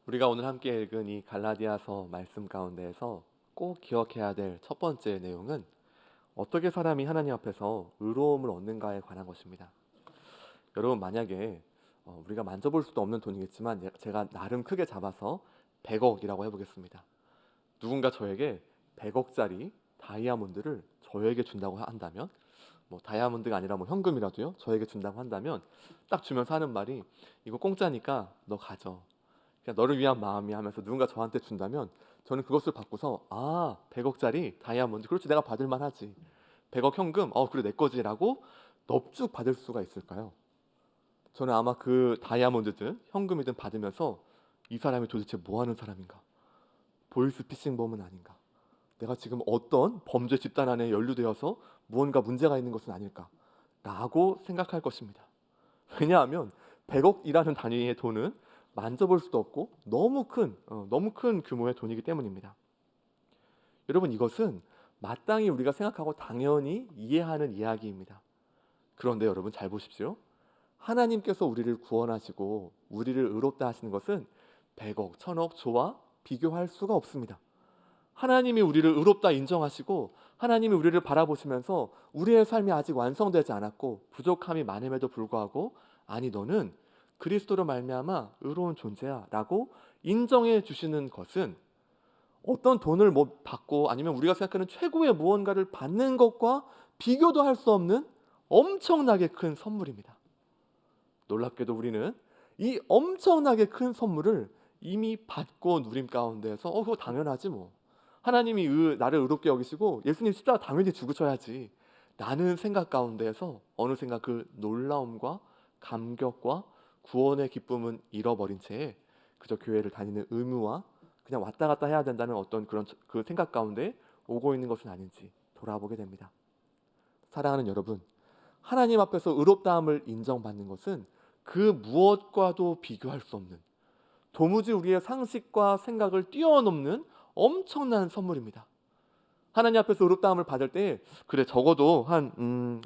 우리가 오늘 함께 읽은 이 갈라디아서 말씀 가운데에서 꼭 기억해야 될 첫 번째 내용은 어떻게 사람이 하나님 앞에서 의로움을 얻는가에 관한 것입니다. 여러분, 만약에 우리가 만져볼 수도 없는 돈이겠지만 제가 나름 크게 잡아서 100억이라고 해보겠습니다. 누군가 저에게 100억짜리 다이아몬드를 저에게 준다고 한다면, 뭐 다이아몬드가 아니라 뭐 현금이라도요, 저에게 준다고 한다면 딱 주면서 하는 말이, 이거 공짜니까 너 가져. 그냥 너를 위한 마음이 하면서 누군가 저한테 준다면 저는 그것을 받고서 100억짜리 다이아몬드, 그렇지, 내가 받을 만하지. 100억 현금, 그래, 내 거지라고 넙죽 받을 수가 있을까요? 저는 아마 그 다이아몬드든 현금이든 받으면서 이 사람이 도대체 뭐 하는 사람인가? 보이스피싱범은 아닌가? 내가 지금 어떤 범죄 집단 안에 연루되어서 무언가 문제가 있는 것은 아닐까? 라고 생각할 것입니다. 왜냐하면 100억이라는 단위의 돈은 만져볼 수도 없고 너무 큰 규모의 돈이기 때문입니다. 여러분, 이것은 마땅히 우리가 생각하고 당연히 이해하는 이야기입니다. 그런데 여러분, 잘 보십시오. 하나님께서 우리를 구원하시고 우리를 의롭다 하시는 것은 100억, 1000억, 조와 비교할 수가 없습니다. 하나님이 우리를 의롭다 인정하시고 하나님이 우리를 바라보시면서 우리의 삶이 아직 완성되지 않았고 부족함이 많음에도 불구하고, 아니, 너는 그리스도로 말미암아 의로운 존재야 라고 인정해 주시는 것은 어떤 돈을 뭐 받고 아니면 우리가 생각하는 최고의 무언가를 받는 것과 비교도 할 수 없는 엄청나게 큰 선물입니다. 놀랍게도 우리는 이 엄청나게 큰 선물을 이미 받고 누림 가운데서 그거 당연하지 뭐. 하나님이 나를 의롭게 여기시고 예수님 십자가 당연히 죽으셔야지 라는 생각 가운데에서 어느샌가 그 놀라움과 감격과 구원의 기쁨은 잃어버린 채 그저 교회를 다니는 의무와 그냥 왔다 갔다 해야 된다는 어떤 그런 그 생각 가운데 오고 있는 것은 아닌지 돌아보게 됩니다. 사랑하는 여러분, 하나님 앞에서 의롭다함을 인정받는 것은 그 무엇과도 비교할 수 없는, 도무지 우리의 상식과 생각을 뛰어넘는 엄청난 선물입니다. 하나님 앞에서 의롭다함을 받을 때 그래, 적어도 한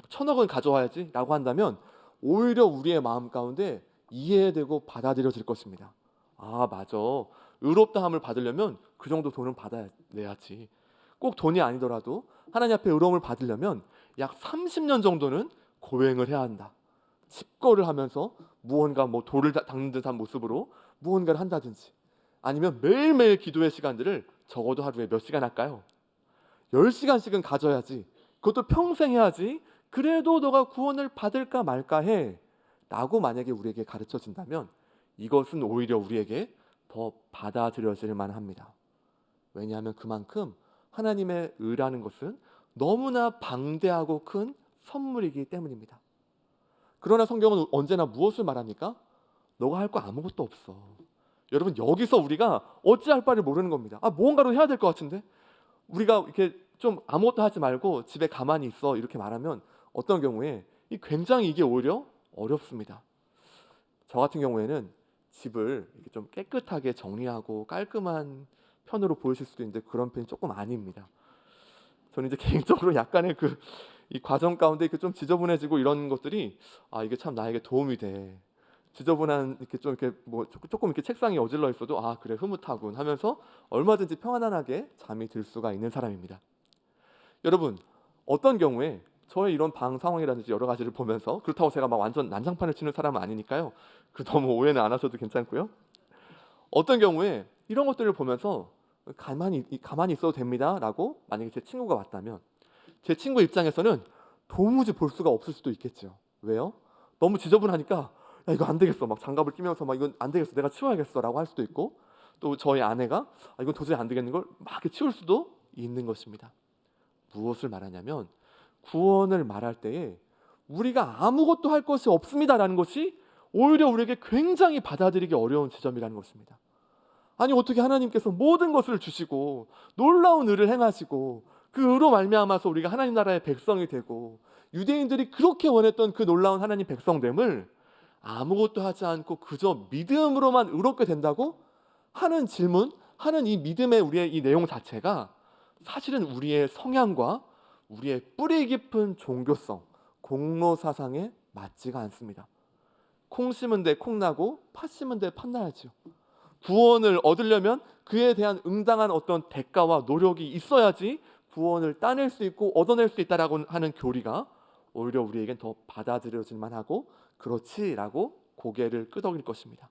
1000억은 가져와야지 라고 한다면 오히려 우리의 마음 가운데 이해되고 받아들여질 것입니다. 맞아, 의롭다함을 받으려면 그 정도 돈은 받아내야지. 꼭 돈이 아니더라도 하나님 앞에 의로움을 받으려면 약 30년 정도는 고행을 해야 한다. 집거를 하면서 무언가 뭐 돌을 닦는 듯한 모습으로 무언가를 한다든지, 아니면 매일매일 기도의 시간들을 적어도 하루에 몇 시간 할까요? 10시간씩은 가져야지. 그것도 평생 해야지. 그래도 너가 구원을 받을까 말까 해 라고 만약에 우리에게 가르쳐진다면 이것은 오히려 우리에게 더 받아들여질 만합니다. 왜냐하면 그만큼 하나님의 의라는 것은 너무나 방대하고 큰 선물이기 때문입니다. 그러나 성경은 언제나 무엇을 말합니까? 너가 할 거 아무것도 없어. 여러분, 여기서 우리가 어찌할 바를 모르는 겁니다. 무언가로 해야 될 것 같은데 우리가 이렇게 좀 아무것도 하지 말고 집에 가만히 있어 이렇게 말하면 어떤 경우에 굉장히 이게 오히려 어렵습니다. 저 같은 경우에는 집을 이렇게 좀 깨끗하게 정리하고 깔끔한 편으로 보이실 수도 있는데 그런 편이 조금 아닙니다. 저는 이제 개인적으로 약간의 이 과정 가운데 이렇게 좀 지저분해지고 이런 것들이 이게 참 나에게 도움이 돼. 지저분한 이렇게 좀 이렇게 뭐 조금 이렇게 책상이 어질러 있어도 그래, 흐뭇하군 하면서 얼마든지 평안하게 잠이 들 수가 있는 사람입니다. 여러분, 어떤 경우에 저의 이런 방 상황이라든지 여러 가지를 보면서, 그렇다고 제가 막 완전 난장판을 치는 사람은 아니니까요. 너무 오해는 안 하셔도 괜찮고요. 어떤 경우에 이런 것들을 보면서 가만히 있어도 됩니다라고 만약에 제 친구가 왔다면 제 친구 입장에서는 도무지 볼 수가 없을 수도 있겠죠. 왜요? 너무 지저분하니까 야, 이거 안 되겠어, 막 장갑을 끼면서 막 이건 안 되겠어, 내가 치워야겠어라고 할 수도 있고, 또 저희 아내가 이건 도저히 안 되겠는 걸 막 이렇게 치울 수도 있는 것입니다. 무엇을 말하냐면 구원을 말할 때에 우리가 아무것도 할 것이 없습니다라는 것이 오히려 우리에게 굉장히 받아들이기 어려운 지점이라는 것입니다. 아니, 어떻게 하나님께서 모든 것을 주시고 놀라운 의를 행하시고 그 의로 말미암아서 우리가 하나님 나라의 백성이 되고 유대인들이 그렇게 원했던 그 놀라운 하나님 백성됨을 아무것도 하지 않고 그저 믿음으로만 의롭게 된다고 하는 질문, 하는 이 믿음의 우리의 이 내용 자체가 사실은 우리의 성향과 우리의 뿌리 깊은 종교성, 공로 사상에 맞지가 않습니다. 콩 심은 데 콩 나고 팥 심은 데 팥 나야죠. 구원을 얻으려면 그에 대한 응당한 어떤 대가와 노력이 있어야지 구원을 따낼 수 있고 얻어낼 수 있다라고 하는 교리가 오히려 우리에겐 더 받아들여질 만하고 그렇지라고 고개를 끄덕일 것입니다.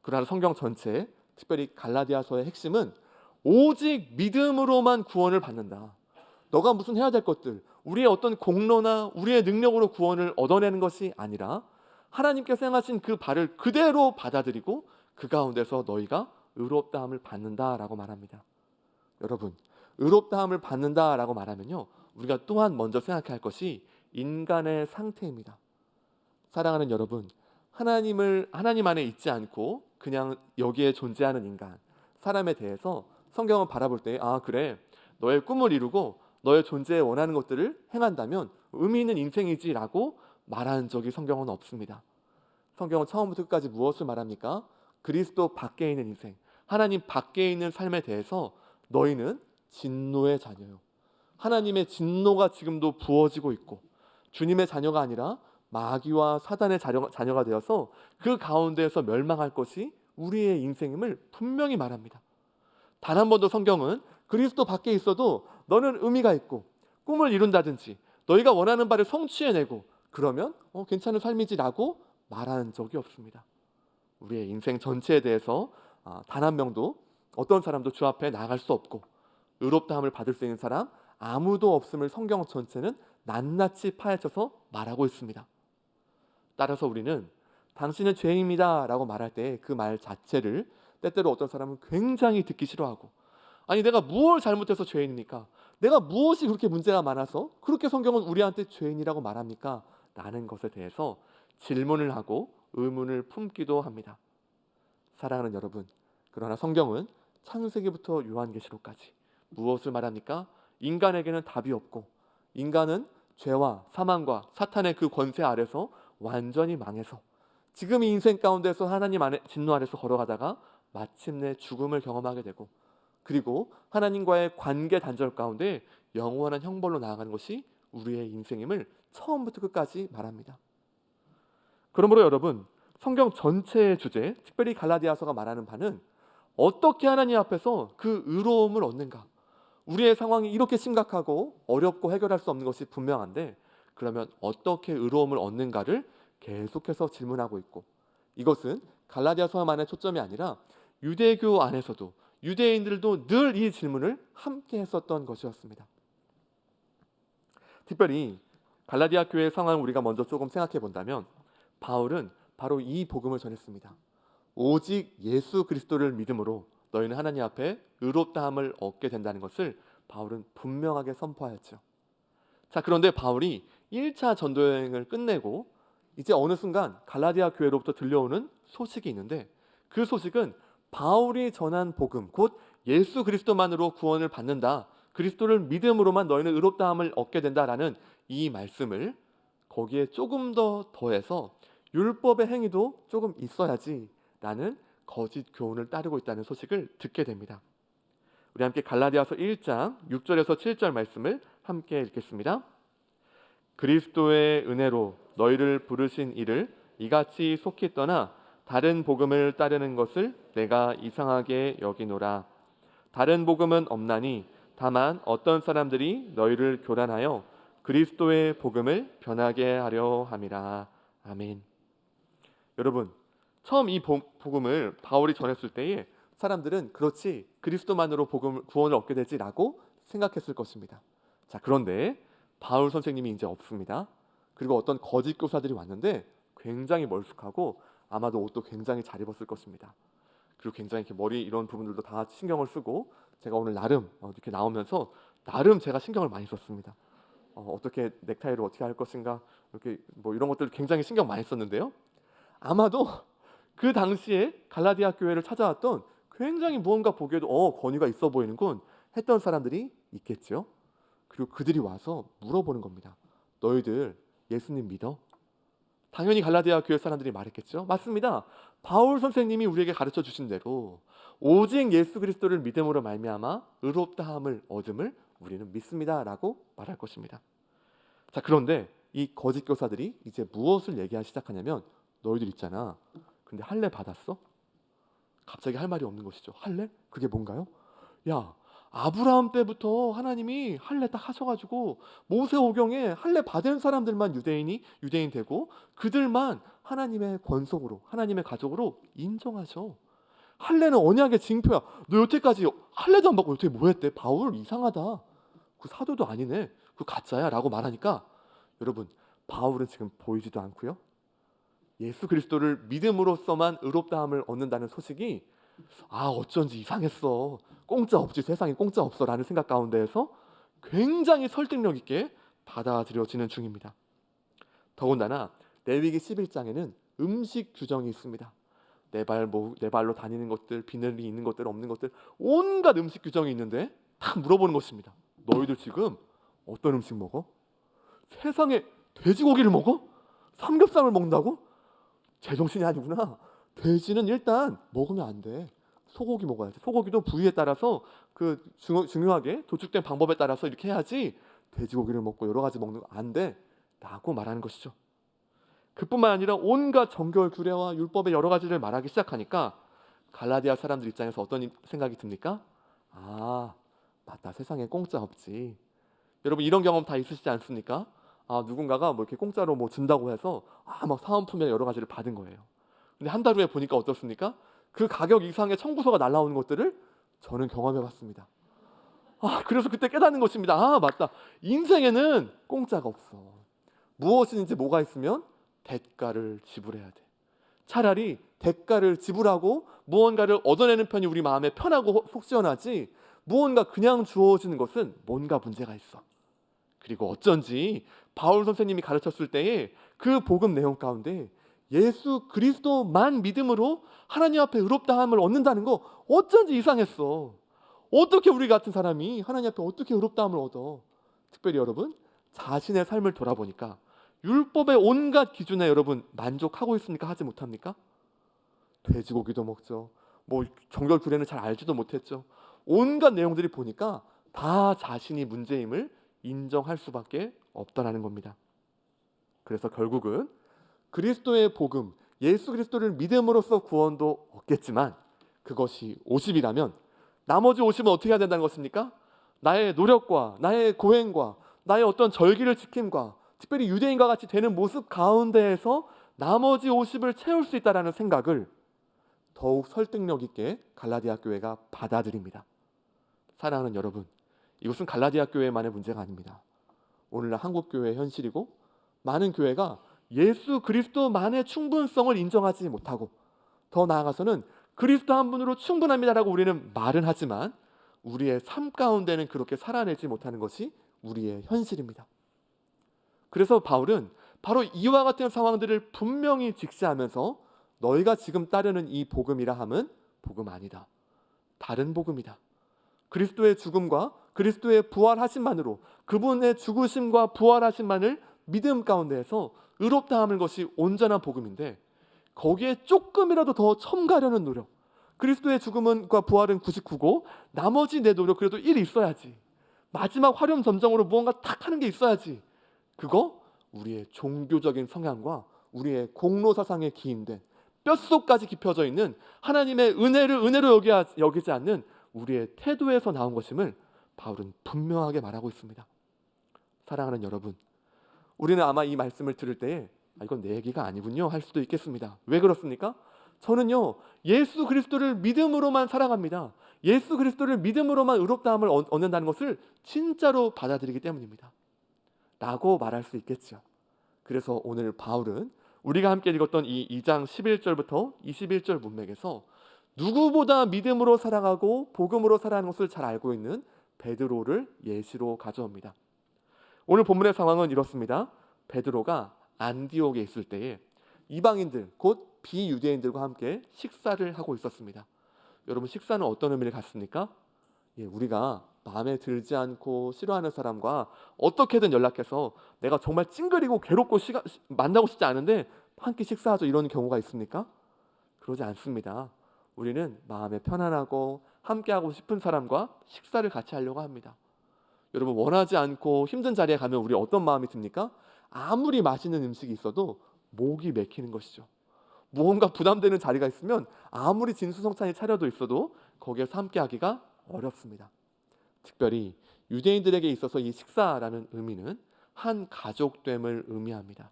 그러나 성경 전체, 특별히 갈라디아서의 핵심은 오직 믿음으로만 구원을 받는다. 너가 무슨 해야 될 것들, 우리의 어떤 공로나 우리의 능력으로 구원을 얻어내는 것이 아니라 하나님께서 행하신 그 바를 그대로 받아들이고 그 가운데서 너희가 의롭다함을 받는다라고 말합니다. 여러분, 의롭다함을 받는다라고 말하면요, 우리가 또한 먼저 생각해야 할 것이 인간의 상태입니다. 사랑하는 여러분, 하나님 안에 있지 않고 그냥 여기에 존재하는 인간, 사람에 대해서 성경을 바라볼 때 그래, 너의 꿈을 이루고 너의 존재에 원하는 것들을 행한다면 의미 있는 인생이지라고 말한 적이 성경은 없습니다. 성경은 처음부터 끝까지 무엇을 말합니까? 그리스도 밖에 있는 인생, 하나님 밖에 있는 삶에 대해서 너희는 진노의 자녀요. 하나님의 진노가 지금도 부어지고 있고 주님의 자녀가 아니라 마귀와 사단의 자녀가 되어서 그 가운데에서 멸망할 것이 우리의 인생임을 분명히 말합니다. 단 한 번도 성경은 그리스도 밖에 있어도 너는 의미가 있고 꿈을 이룬다든지 너희가 원하는 바를 성취해내고 그러면 괜찮은 삶이지라고 말하는 적이 없습니다. 우리의 인생 전체에 대해서 단 한 명도 어떤 사람도 주 앞에 나갈 수 없고 의롭다함을 받을 수 있는 사람 아무도 없음을 성경 전체는 낱낱이 파헤쳐서 말하고 있습니다. 따라서 우리는 당신은 죄인입니다 라고 말할 때 그 말 자체를 때때로 어떤 사람은 굉장히 듣기 싫어하고 아니 내가 무엇을 잘못해서 죄인입니까? 내가 무엇이 그렇게 문제가 많아서 그렇게 성경은 우리한테 죄인이라고 말합니까? 라는 것에 대해서 질문을 하고 의문을 품기도 합니다. 사랑하는 여러분, 그러나 성경은 창세기부터 요한계시록까지 무엇을 말합니까? 인간에게는 답이 없고 인간은 죄와 사망과 사탄의 그 권세 아래서 완전히 망해서 지금 이 인생 가운데서 하나님 안에 진노 아래서 걸어가다가 마침내 죽음을 경험하게 되고 그리고 하나님과의 관계 단절 가운데 영원한 형벌로 나아가는 것이 우리의 인생임을 처음부터 끝까지 말합니다. 그러므로 여러분, 성경 전체의 주제, 특별히 갈라디아서가 말하는 바는 어떻게 하나님 앞에서 그 의로움을 얻는가? 우리의 상황이 이렇게 심각하고 어렵고 해결할 수 없는 것이 분명한데 그러면 어떻게 의로움을 얻는가를 계속해서 질문하고 있고 이것은 갈라디아서만의 초점이 아니라 유대교 안에서도 유대인들도 늘 이 질문을 함께 했었던 것이었습니다. 특별히 갈라디아 교회의 상황을 우리가 먼저 조금 생각해 본다면 바울은 바로 이 복음을 전했습니다. 오직 예수 그리스도를 믿음으로 너희는 하나님 앞에 의롭다함을 얻게 된다는 것을 바울은 분명하게 선포하였죠. 자, 그런데 바울이 1차 전도여행을 끝내고 이제 어느 순간 갈라디아 교회로부터 들려오는 소식이 있는데 그 소식은 바울이 전한 복음, 곧 예수 그리스도만으로 구원을 받는다. 그리스도를 믿음으로만 너희는 의롭다함을 얻게 된다라는 이 말씀을 거기에 조금 더 더해서 율법의 행위도 조금 있어야지라는 거짓 교훈을 따르고 있다는 소식을 듣게 됩니다. 우리 함께 갈라디아서 1장 6절에서 7절 말씀을 함께 읽겠습니다. 그리스도의 은혜로 너희를 부르신 이를 이같이 속히 떠나 다른 복음을 따르는 것을 내가 이상하게 여기노라. 다른 복음은 없나니 다만 어떤 사람들이 너희를 교란하여 그리스도의 복음을 변하게 하려 함이라. 아멘. 여러분, 처음 이 복음을 바울이 전했을 때에 사람들은 그렇지 그리스도만으로 구원을 얻게 되지라고 생각했을 것입니다. 자, 그런데 바울 선생님이 이제 없습니다. 그리고 어떤 거짓 교사들이 왔는데 굉장히 멀쑥하고 아마도 옷도 굉장히 잘 입었을 것입니다. 그리고 굉장히 이렇게 머리 이런 부분들도 다 신경을 쓰고 제가 오늘 나름 이렇게 나오면서 나름 제가 신경을 많이 썼습니다. 어떻게 넥타이를 어떻게 할 것인가 이렇게 뭐 이런 것들 굉장히 신경 많이 썼는데요. 아마도 그 당시에 갈라디아 교회를 찾아왔던 굉장히 무언가 보기에도 권위가 있어 보이는군 했던 사람들이 있겠죠. 그리고 그들이 와서 물어보는 겁니다. 너희들 예수님 믿어? 당연히 갈라디아 교회 사람들이 말했겠죠. 맞습니다. 바울 선생님이 우리에게 가르쳐 주신 대로 오직 예수 그리스도를 믿음으로 말미암아 의롭다함을 얻음을 우리는 믿습니다라고 말할 것입니다. 자, 그런데 이 거짓 교사들이 이제 무엇을 얘기하기 시작하냐면 너희들 있잖아. 근데 할례 받았어? 갑자기 할 말이 없는 것이죠. 할례? 그게 뭔가요? 야, 아브라함 때부터 하나님이 할례 딱 하셔가지고 모세오경에 할례 받은 사람들만 유대인 되고 그들만 하나님의 권속으로 하나님의 가족으로 인정하셔. 할례는 언약의 징표야. 너 여태까지 할례도 안 받고 여태 뭐 했대? 바울 이상하다. 그 사도도 아니네. 그 가짜야 라고 말하니까 여러분, 바울은 지금 보이지도 않고요. 예수 그리스도를 믿음으로써만 의롭다함을 얻는다는 소식이 어쩐지 이상했어. 공짜 없지, 세상에 공짜 없어 라는 생각 가운데에서 굉장히 설득력 있게 받아들여지는 중입니다. 더군다나 레위기 11장에는 음식 규정이 있습니다. 내 발로 다니는 것들, 비늘이 있는 것들, 없는 것들, 온갖 음식 규정이 있는데 딱 물어보는 것입니다. 너희들 지금 어떤 음식 먹어? 세상에 돼지고기를 먹어? 삼겹살을 먹는다고? 제정신이 아니구나. 돼지는 일단 먹으면 안 돼. 소고기 먹어야지. 소고기도 부위에 따라서 그 중요하게 도축된 방법에 따라서 이렇게 해야지 돼지고기를 먹고 여러 가지 먹는 거 안 돼 라고 말하는 것이죠. 그뿐만 아니라 온갖 정결 규례와 율법의 여러 가지를 말하기 시작하니까 갈라디아 사람들 입장에서 어떤 생각이 듭니까? 맞다. 세상에 공짜 없지. 여러분 이런 경험 다 있으시지 않습니까? 누군가가 뭐 이렇게 공짜로 뭐 준다고 해서 막 사은품이나 여러 가지를 받은 거예요. 근데 한 달 후에 보니까 어떻습니까? 그 가격 이상의 청구서가 날라오는 것들을 저는 경험해봤습니다. 그래서 그때 깨닫는 것입니다. 맞다. 인생에는 공짜가 없어. 무엇이든지 뭐가 있으면 대가를 지불해야 돼. 차라리 대가를 지불하고 무언가를 얻어내는 편이 우리 마음에 편하고 속 시원하지, 무언가 그냥 주어지는 것은 뭔가 문제가 있어. 그리고 어쩐지 바울 선생님이 가르쳤을 때에 그 복음 내용 가운데 예수 그리스도만 믿음으로 하나님 앞에 의롭다함을 얻는다는 거 어쩐지 이상했어. 어떻게 우리 같은 사람이 하나님 앞에 어떻게 의롭다함을 얻어? 특별히 여러분, 자신의 삶을 돌아보니까 율법의 온갖 기준에 여러분 만족하고 있습니까? 하지 못합니까? 돼지고기도 먹죠. 뭐 정결 규례는 잘 알지도 못했죠. 온갖 내용들이 보니까 다 자신이 문제임을 인정할 수밖에 없다라는 겁니다. 그래서 결국은 그리스도의 복음, 예수 그리스도를 믿음으로써 구원도 얻겠지만 그것이 50이라면 나머지 50은 어떻게 해야 된다는 것입니까? 나의 노력과 나의 고행과 나의 어떤 절기를 지킴과 특별히 유대인과 같이 되는 모습 가운데에서 나머지 50을 채울 수 있다는 생각을 더욱 설득력 있게 갈라디아 교회가 받아들입니다. 사랑하는 여러분, 이것은 갈라디아 교회만의 문제가 아닙니다. 오늘날 한국 교회의 현실이고 많은 교회가 예수 그리스도만의 충분성을 인정하지 못하고 더 나아가서는 그리스도 한 분으로 충분합니다라고 우리는 말은 하지만 우리의 삶 가운데는 그렇게 살아내지 못하는 것이 우리의 현실입니다. 그래서 바울은 바로 이와 같은 상황들을 분명히 직시하면서 너희가 지금 따르는 이 복음이라 함은 복음 아니다. 다른 복음이다. 그리스도의 죽음과 그리스도의 부활하심만으로 그분의 죽으심과 부활하심만을 믿음 가운데에서 의롭다 함을 것이 온전한 복음인데 거기에 조금이라도 더 첨가하려는 노력, 그리스도의 죽음과 부활은 99고 나머지 내 노력 그래도 1 있어야지, 마지막 화렴점정으로 무언가 탁 하는 게 있어야지, 그거 우리의 종교적인 성향과 우리의 공로사상에 기인된 뼛속까지 깊어져 있는 하나님의 은혜를 은혜로 여기지 않는 우리의 태도에서 나온 것임을 바울은 분명하게 말하고 있습니다. 사랑하는 여러분, 우리는 아마 이 말씀을 들을 때에 이건 내 얘기가 아니군요 할 수도 있겠습니다. 왜 그렇습니까? 저는요 예수 그리스도를 믿음으로만 살아갑니다. 예수 그리스도를 믿음으로만 의롭다함을 얻는다는 것을 진짜로 받아들이기 때문입니다 라고 말할 수 있겠죠. 그래서 오늘 바울은 우리가 함께 읽었던 이 2장 11절부터 21절 문맥에서 누구보다 믿음으로 살아가고 복음으로 살아가는 것을 잘 알고 있는 베드로를 예시로 가져옵니다. 오늘 본문의 상황은 이렇습니다. 베드로가 안디옥에 있을 때에 이방인들 곧 비유대인들과 함께 식사를 하고 있었습니다. 여러분, 식사는 어떤 의미를 갖습니까? 우리가 마음에 들지 않고 싫어하는 사람과 어떻게든 연락해서 내가 정말 찡그리고 괴롭고 만나고 싶지 않은데 한 끼 식사하죠, 이런 경우가 있습니까? 그러지 않습니다. 우리는 마음에 편안하고 함께하고 싶은 사람과 식사를 같이 하려고 합니다. 여러분, 원하지 않고 힘든 자리에 가면 우리 어떤 마음이 듭니까? 아무리 맛있는 음식이 있어도 목이 맥히는 것이죠. 무언가 부담되는 자리가 있으면 아무리 진수성찬이 차려져 있어도 거기에서 함께하기가 어렵습니다. 특별히 유대인들에게 있어서 이 식사라는 의미는 한 가족됨을 의미합니다.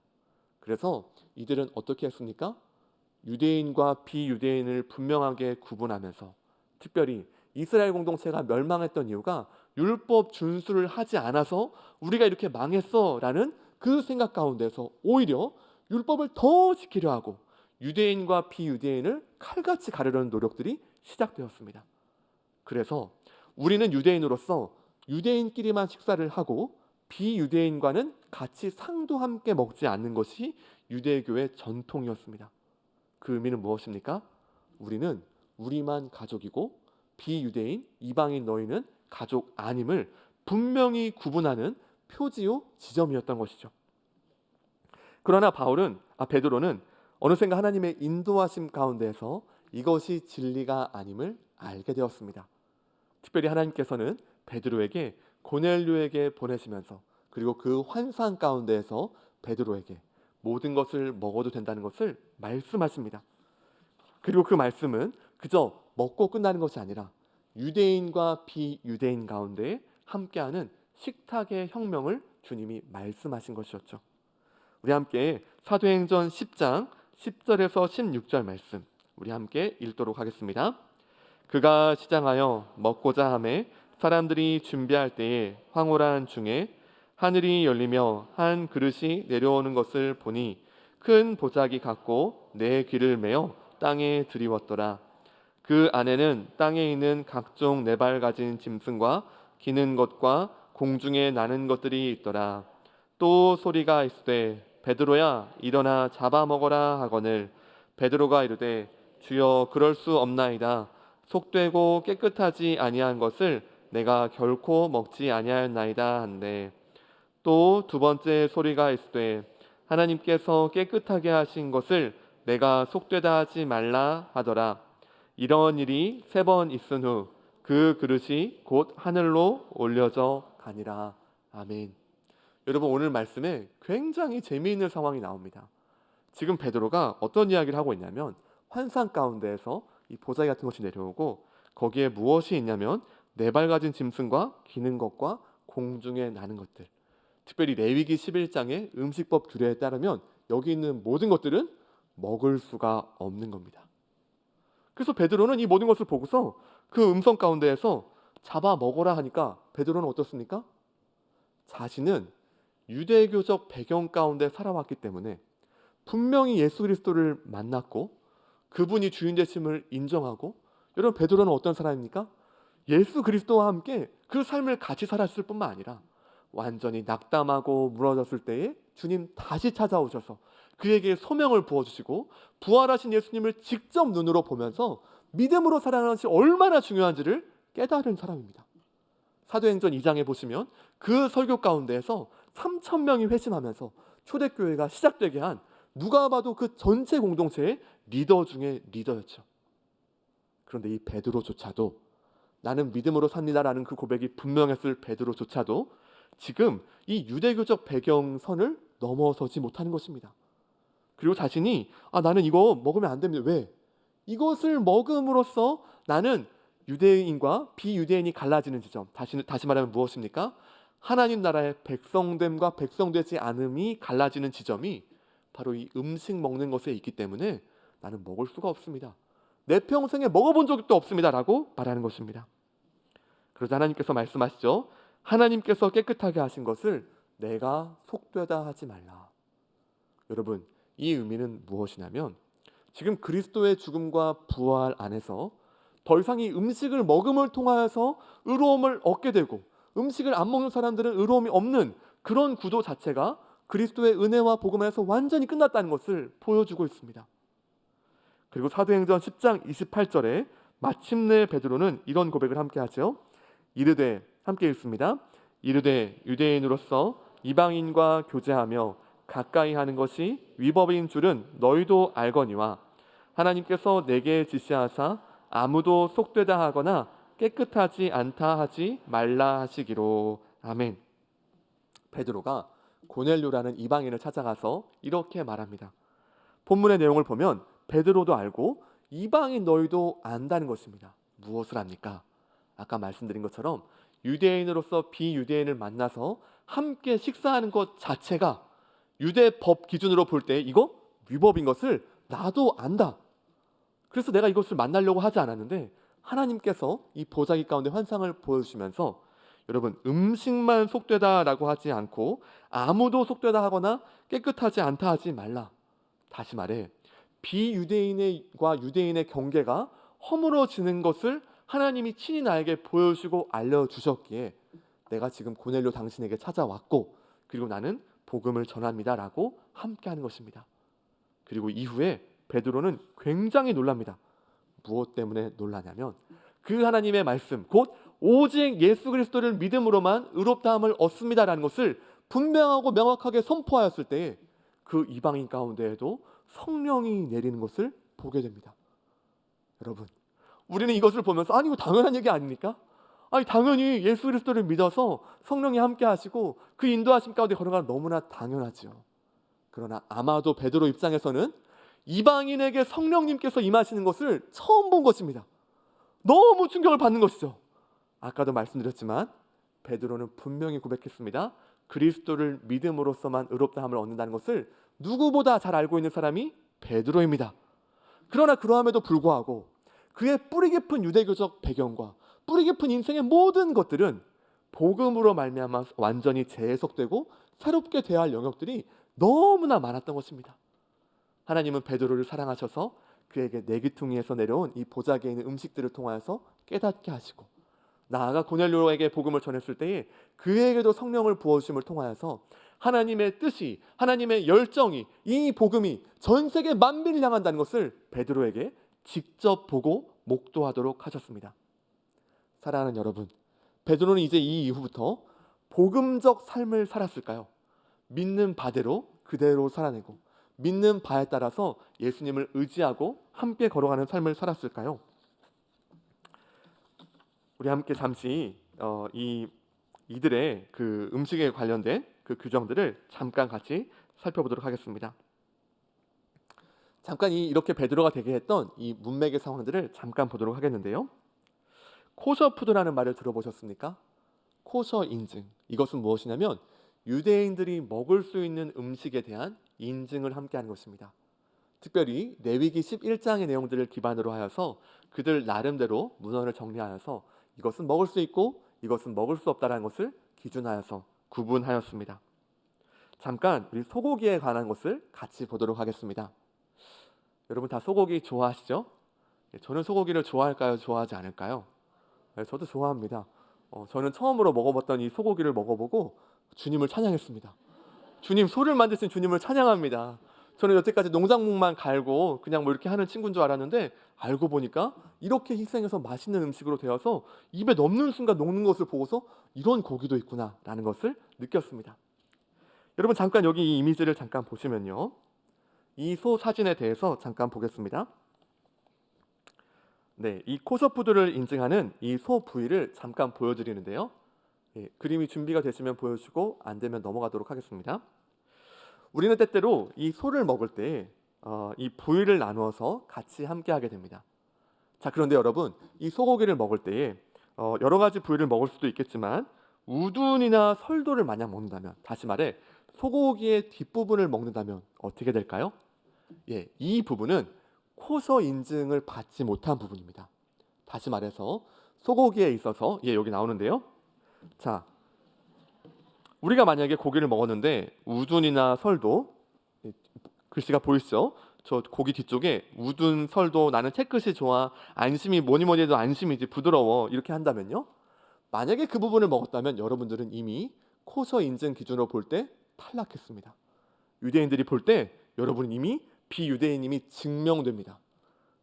그래서 이들은 어떻게 했습니까? 유대인과 비유대인을 분명하게 구분하면서, 특별히 이스라엘 공동체가 멸망했던 이유가 율법 준수를 하지 않아서 우리가 이렇게 망했어라는 그 생각 가운데서 오히려 율법을 더 지키려 하고 유대인과 비유대인을 칼같이 가르려는 노력들이 시작되었습니다. 그래서 우리는 유대인으로서 유대인끼리만 식사를 하고 비유대인과는 같이 상도 함께 먹지 않는 것이 유대교의 전통이었습니다. 그 의미는 무엇입니까? 우리는 우리만 가족이고 비유대인, 이방인 너희는 가족 아님을 분명히 구분하는 표지요 지점이었던 것이죠. 그러나 베드로는 어느샌가 하나님의 인도하심 가운데에서 이것이 진리가 아님을 알게 되었습니다. 특별히 하나님께서는 베드로에게 고넬료에게 보내시면서, 그리고 그 환상 가운데에서 베드로에게 모든 것을 먹어도 된다는 것을 말씀하십니다. 그리고 그 말씀은 그저 먹고 끝나는 것이 아니라 유대인과 비유대인 가운데 함께하는 식탁의 혁명을 주님이 말씀하신 것이었죠. 우리 함께 사도행전 10장 10절에서 16절 말씀 우리 함께 읽도록 하겠습니다. 그가 시장하여 먹고자 하매 사람들이 준비할 때에 황홀한 중에 하늘이 열리며 한 그릇이 내려오는 것을 보니 큰 보자기 같고 내 귀를 메어 땅에 들이웠더라. 그 안에는 땅에 있는 각종 네 발 가진 짐승과 기는 것과 공중에 나는 것들이 있더라. 또 소리가 있으되 베드로야 일어나 잡아먹어라 하거늘 베드로가 이르되 주여 그럴 수 없나이다. 속되고 깨끗하지 아니한 것을 내가 결코 먹지 아니하였나이다 한데, 또 두 번째 소리가 있으되 하나님께서 깨끗하게 하신 것을 내가 속되다 하지 말라 하더라. 이런 일이 3번 있은 후 그 그릇이 곧 하늘로 올려져 가니라. 아멘. 여러분, 오늘 말씀에 굉장히 재미있는 상황이 나옵니다. 지금 베드로가 어떤 이야기를 하고 있냐면 환상 가운데에서 이 보자기 같은 것이 내려오고 거기에 무엇이 있냐면 4발 가진 짐승과 기는 것과 공중에 나는 것들. 특별히 레위기 11장의 음식법 규례에 따르면 여기 있는 모든 것들은 먹을 수가 없는 겁니다. 그래서 베드로는 이 모든 것을 보고서 그 음성 가운데에서 잡아 먹어라 하니까 베드로는 어떻습니까? 자신은 유대교적 배경 가운데 살아왔기 때문에 분명히 예수 그리스도를 만났고 그분이 주인 되심을 인정하고, 여러분 베드로는 어떤 사람입니까? 예수 그리스도와 함께 그 삶을 같이 살았을 뿐만 아니라 완전히 낙담하고 무너졌을 때에 주님 다시 찾아오셔서 그에게 소명을 부어주시고 부활하신 예수님을 직접 눈으로 보면서 믿음으로 살아가는 것이 얼마나 중요한지를 깨달은 사람입니다. 사도행전 2장에 보시면 그 설교 가운데에서 3,000명이 회심하면서 초대교회가 시작되게 한, 누가 봐도 그 전체 공동체의 리더 중에 리더였죠. 그런데 이 베드로조차도, 나는 믿음으로 삽니다라는 그 고백이 분명했을 베드로조차도 지금 이 유대교적 배경선을 넘어서지 못하는 것입니다. 그리고 자신이 나는 이거 먹으면 안 됩니다. 왜? 이것을 먹음으로써 나는 유대인과 비유대인이 갈라지는 지점, 다시 말하면 무엇입니까? 하나님 나라의 백성됨과 백성되지 않음이 갈라지는 지점이 바로 이 음식 먹는 것에 있기 때문에 나는 먹을 수가 없습니다. 내 평생에 먹어본 적도 없습니다 라고 말하는 것입니다. 그러자 하나님께서 말씀하시죠. 하나님께서 깨끗하게 하신 것을 내가 속되다 하지 말라. 여러분, 이 의미는 무엇이냐면 지금 그리스도의 죽음과 부활 안에서 더 이상 이 음식을 먹음을 통하여서 의로움을 얻게 되고 음식을 안 먹는 사람들은 의로움이 없는 그런 구도 자체가 그리스도의 은혜와 복음 안에서 완전히 끝났다는 것을 보여주고 있습니다. 그리고 사도행전 10장 28절에 마침내 베드로는 이런 고백을 함께 하죠. 이르되, 함께 읽습니다. 이르되 유대인으로서 이방인과 교제하며 가까이 하는 것이 위법인 줄은 너희도 알거니와 하나님께서 내게 지시하사 아무도 속되다 하거나 깨끗하지 않다 하지 말라 하시기로. 아멘. 베드로가 고넬료라는 이방인을 찾아가서 이렇게 말합니다. 본문의 내용을 보면 베드로도 알고 이방인 너희도 안다는 것입니다. 무엇을 압니까? 아까 말씀드린 것처럼 유대인으로서 비유대인을 만나서 함께 식사하는 것 자체가 유대 법 기준으로 볼 때 이거 위법인 것을 나도 안다. 그래서 내가 이것을 만나려고 하지 않았는데 하나님께서 이 보자기 가운데 환상을 보여주시면서 여러분, 음식만 속되다라고 하지 않고 아무도 속되다 하거나 깨끗하지 않다 하지 말라. 다시 말해 비유대인과 유대인의 경계가 허물어지는 것을 하나님이 친히 나에게 보여주시고 알려주셨기에 내가 지금 고넬료 당신에게 찾아왔고 그리고 나는 복음을 전합니다라고 함께하는 것입니다. 그리고 이후에 베드로는 굉장히 놀랍니다. 무엇 때문에 놀라냐면 그 하나님의 말씀 곧 오직 예수 그리스도를 믿음으로만 의롭다함을 얻습니다라는 것을 분명하고 명확하게 선포하였을 때에 그 이방인 가운데에도 성령이 내리는 것을 보게 됩니다. 여러분, 우리는 이것을 보면서 아니 이거 당연한 얘기 아닙니까? 아니 당연히 예수 그리스도를 믿어서 성령이 함께 하시고 그 인도하심 가운데 걸어가는 너무나 당연하지요. 그러나 아마도 베드로 입장에서는 이방인에게 성령님께서 임하시는 것을 처음 본 것입니다. 너무 충격을 받는 것이죠. 아까도 말씀드렸지만 베드로는 분명히 고백했습니다. 그리스도를 믿음으로써만 의롭다함을 얻는다는 것을 누구보다 잘 알고 있는 사람이 베드로입니다. 그러나 그러함에도 불구하고 그의 뿌리 깊은 유대교적 배경과 뿌리 깊은 인생의 모든 것들은 복음으로 말미암아 완전히 재해석되고 새롭게 대할 영역들이 너무나 많았던 것입니다. 하나님은 베드로를 사랑하셔서 그에게 내기퉁이에서 내려온 이 보자기에 있는 음식들을 통하여서 깨닫게 하시고 나아가 고넬료에게 복음을 전했을 때에 그에게도 성령을 부어주심을 통하여서 하나님의 뜻이 하나님의 열정이 이 복음이 전 세계 만민을 향한다는 것을 베드로에게 직접 보고 목도하도록 하셨습니다. 사랑하는 여러분, 베드로는 이제 이 이후부터 복음적 삶을 살았을까요? 믿는 바대로 그대로 살아내고 믿는 바에 따라서 예수님을 의지하고 함께 걸어가는 삶을 살았을까요? 우리 함께 잠시 이들의 그 음식에 관련된 그 규정들을 잠깐 같이 살펴보도록 하겠습니다. 잠깐 이렇게 베드로가 되게 했던 이 문맥의 상황들을 잠깐 보도록 하겠는데요. 코셔푸드라는 말을 들어보셨습니까? 코셔 인증. 이것은 무엇이냐면 유대인들이 먹을 수 있는 음식에 대한 인증을 함께하는 것입니다. 특별히 레위기 11장의 내용들을 기반으로 하여서 그들 나름대로 문헌을 정리하여서 이것은 먹을 수 있고 이것은 먹을 수 없다는 것을 기준하여서 구분하였습니다. 잠깐 우리 소고기에 관한 것을 같이 보도록 하겠습니다. 여러분 다 소고기 좋아하시죠? 저는 소고기를 좋아할까요? 좋아하지 않을까요? 저도 좋아합니다. 저는 처음으로 먹어봤던 이 소고기를 먹어보고 주님을 찬양했습니다. 주님, 소를 만드신 주님을 찬양합니다. 저는 여태까지 농작물만 갈고 그냥 뭐 이렇게 하는 친구인 줄 알았는데 알고 보니까 이렇게 희생해서 맛있는 음식으로 되어서 입에 넣는 순간 녹는 것을 보고서 이런 고기도 있구나 라는 것을 느꼈습니다. 여러분 잠깐 여기 이 이미지를 잠깐 보시면요, 이 소 사진에 대해서 잠깐 보겠습니다. 네, 이 코셔푸드를 인증하는 이 소 부위를 잠깐 보여드리는데요. 그림이 준비가 되시면 보여주시고 안 되면 넘어가도록 하겠습니다. 우리는 때때로 이 소를 먹을 때 이 부위를 나누어서 같이 함께 하게 됩니다. 자, 그런데 여러분 이 소고기를 먹을 때에 여러 가지 부위를 먹을 수도 있겠지만 우둔이나 설도를 만약 먹는다면, 다시 말해 소고기의 뒷부분을 먹는다면 어떻게 될까요? 이 부분은 코셔 인증을 받지 못한 부분입니다. 다시 말해서 소고기에 있어서 여기 나오는데요. 자, 우리가 만약에 고기를 먹었는데 우둔이나 설도, 글씨가 보이시죠? 저 고기 뒤쪽에 우둔, 설도 나는 채끝이 좋아, 안심이 뭐니 해도 안심이지, 부드러워, 이렇게 한다면요, 만약에 그 부분을 먹었다면 여러분들은 이미 코셔 인증 기준으로 볼 때 탈락했습니다. 유대인들이 볼 때 여러분은 이미 비유대인임이 증명됩니다.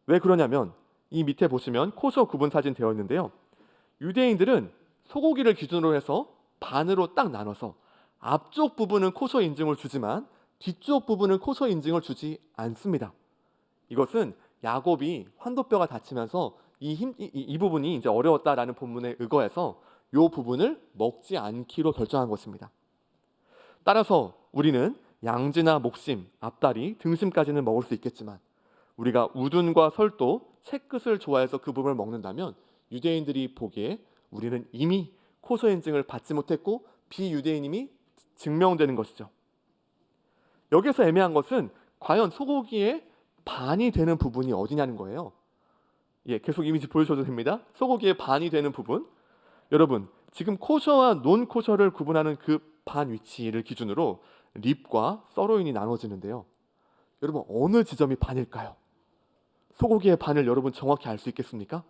왜 그러냐면 이 밑에 보시면 코셔 구분 사진 되어 있는데요, 유대인들은 소고기를 기준으로 해서 반으로 딱 나눠서 앞쪽 부분은 코셔 인증을 주지만 뒤쪽 부분은 코셔 인증을 주지 않습니다. 이것은 야곱이 환도뼈가 다치면서 이 부분이 이제 어려웠다라는 본문에 의거해서 이 부분을 먹지 않기로 결정한 것입니다. 따라서 우리는 양지나 목심, 앞다리, 등심까지는 먹을 수 있겠지만 우리가 우둔과 설도, 채끝을 좋아해서 그 부분을 먹는다면 유대인들이 보기에 우리는 이미 코소 인증을 받지 못했고 비유대인임이 증명되는 것이죠. 여기서 애매한 것은 과연 소고기의 반이 되는 부분이 어디냐는 거예요. 계속 이미지 보여줘도 됩니다. 소고기의 반이 되는 부분. 여러분, 지금 코셔와 논 코셔를 구분하는 그 반 위치를 기준으로 립과 서로인이 나눠지는데요. 여러분, 어느 지점이 반일까요? 소고기의 반을 여러분 정확히 알 수 있겠습니까?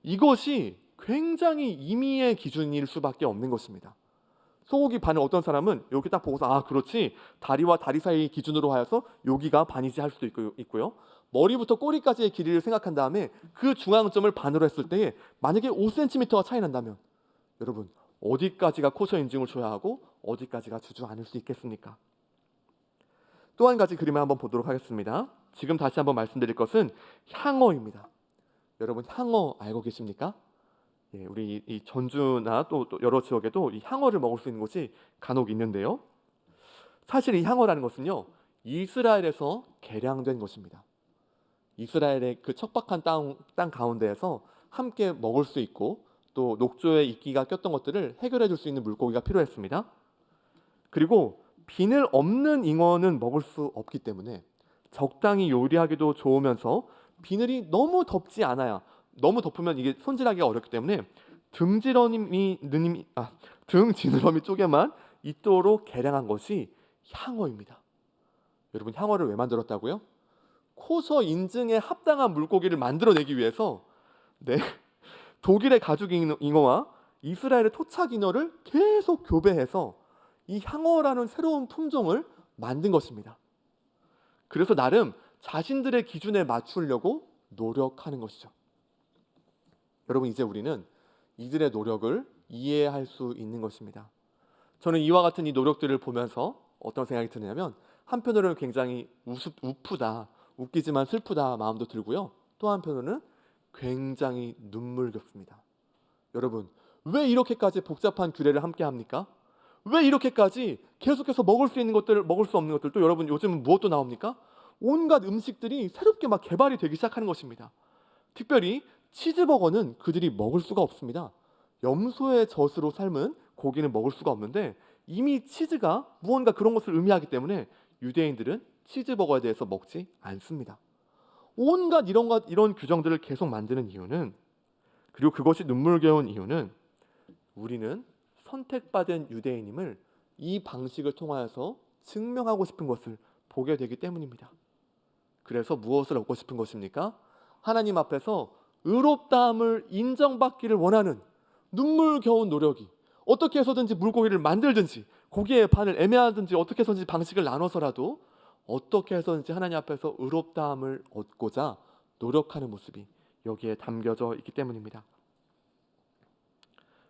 이것이 굉장히 임의의 기준일 수밖에 없는 것입니다. 소고기 반을 어떤 사람은 여기 딱 보고서 그렇지, 다리와 다리 사이 기준으로 하여서 여기가 반이지 할 수도 있고요. 머리부터 꼬리까지의 길이를 생각한 다음에 그 중앙점을 반으로 했을 때 만약에 5cm가 차이 난다면 여러분, 어디까지가 코셔 인증을 줘야 하고 어디까지가 주지 않을 수 있겠습니까? 또 한 가지 그림을 한번 보도록 하겠습니다. 지금 다시 한번 말씀드릴 것은 향어입니다. 여러분, 향어 알고 계십니까? 우리 이 전주나 또 여러 지역에도 이 향어를 먹을 수 있는 곳이 간혹 있는데요. 사실 이 향어라는 것은요, 이스라엘에서 개량된 것입니다. 이스라엘의 그 척박한 땅 가운데에서 함께 먹을 수 있고 또 녹조에 이끼가 꼈던 것들을 해결해 줄 수 있는 물고기가 필요했습니다. 그리고 비늘 없는 잉어는 먹을 수 없기 때문에 적당히 요리하기도 좋으면서 비늘이 너무 덥지 않아야, 너무 덮으면 이게 손질하기가 어렵기 때문에 등 지느러미 쪽에만 있도록 개량한 것이 향어입니다. 여러분, 향어를 왜 만들었다고요? 코서 인증에 합당한 물고기를 만들어내기 위해서 독일의 가죽 잉어와 이스라엘의 토착 잉어를 계속 교배해서 이 향어라는 새로운 품종을 만든 것입니다. 그래서 나름 자신들의 기준에 맞추려고 노력하는 것이죠. 여러분, 이제 우리는 이들의 노력을 이해할 수 있는 것입니다. 저는 이와 같은 이 노력들을 보면서 어떤 생각이 드냐면 한편으로는 굉장히 우프다, 웃기지만 슬프다 마음도 들고요. 또 한편으로는 굉장히 눈물겹습니다. 여러분, 왜 이렇게까지 복잡한 규례를 함께 합니까? 왜 이렇게까지 계속해서 먹을 수 있는 것들, 먹을 수 없는 것들, 또 여러분 요즘은 무엇도 나옵니까? 온갖 음식들이 새롭게 막 개발이 되기 시작하는 것입니다. 특별히 치즈버거는 그들이 먹을 수가 없습니다. 염소의 젖으로 삶은 고기는 먹을 수가 없는데 이미 치즈가 무언가 그런 것을 의미하기 때문에 유대인들은 치즈버거에 대해서 먹지 않습니다. 온갖 이런 규정들을 계속 만드는 이유는, 그리고 그것이 눈물겨운 이유는 우리는 선택받은 유대인임을 이 방식을 통하여서 증명하고 싶은 것을 보게 되기 때문입니다. 그래서 무엇을 얻고 싶은 것입니까? 하나님 앞에서 의롭다함을 인정받기를 원하는 눈물겨운 노력이, 어떻게 해서든지 물고기를 만들든지 고기의 반을 애매하든지 어떻게 해서든지 방식을 나눠서라도 어떻게 해서든지 하나님 앞에서 의롭다함을 얻고자 노력하는 모습이 여기에 담겨져 있기 때문입니다.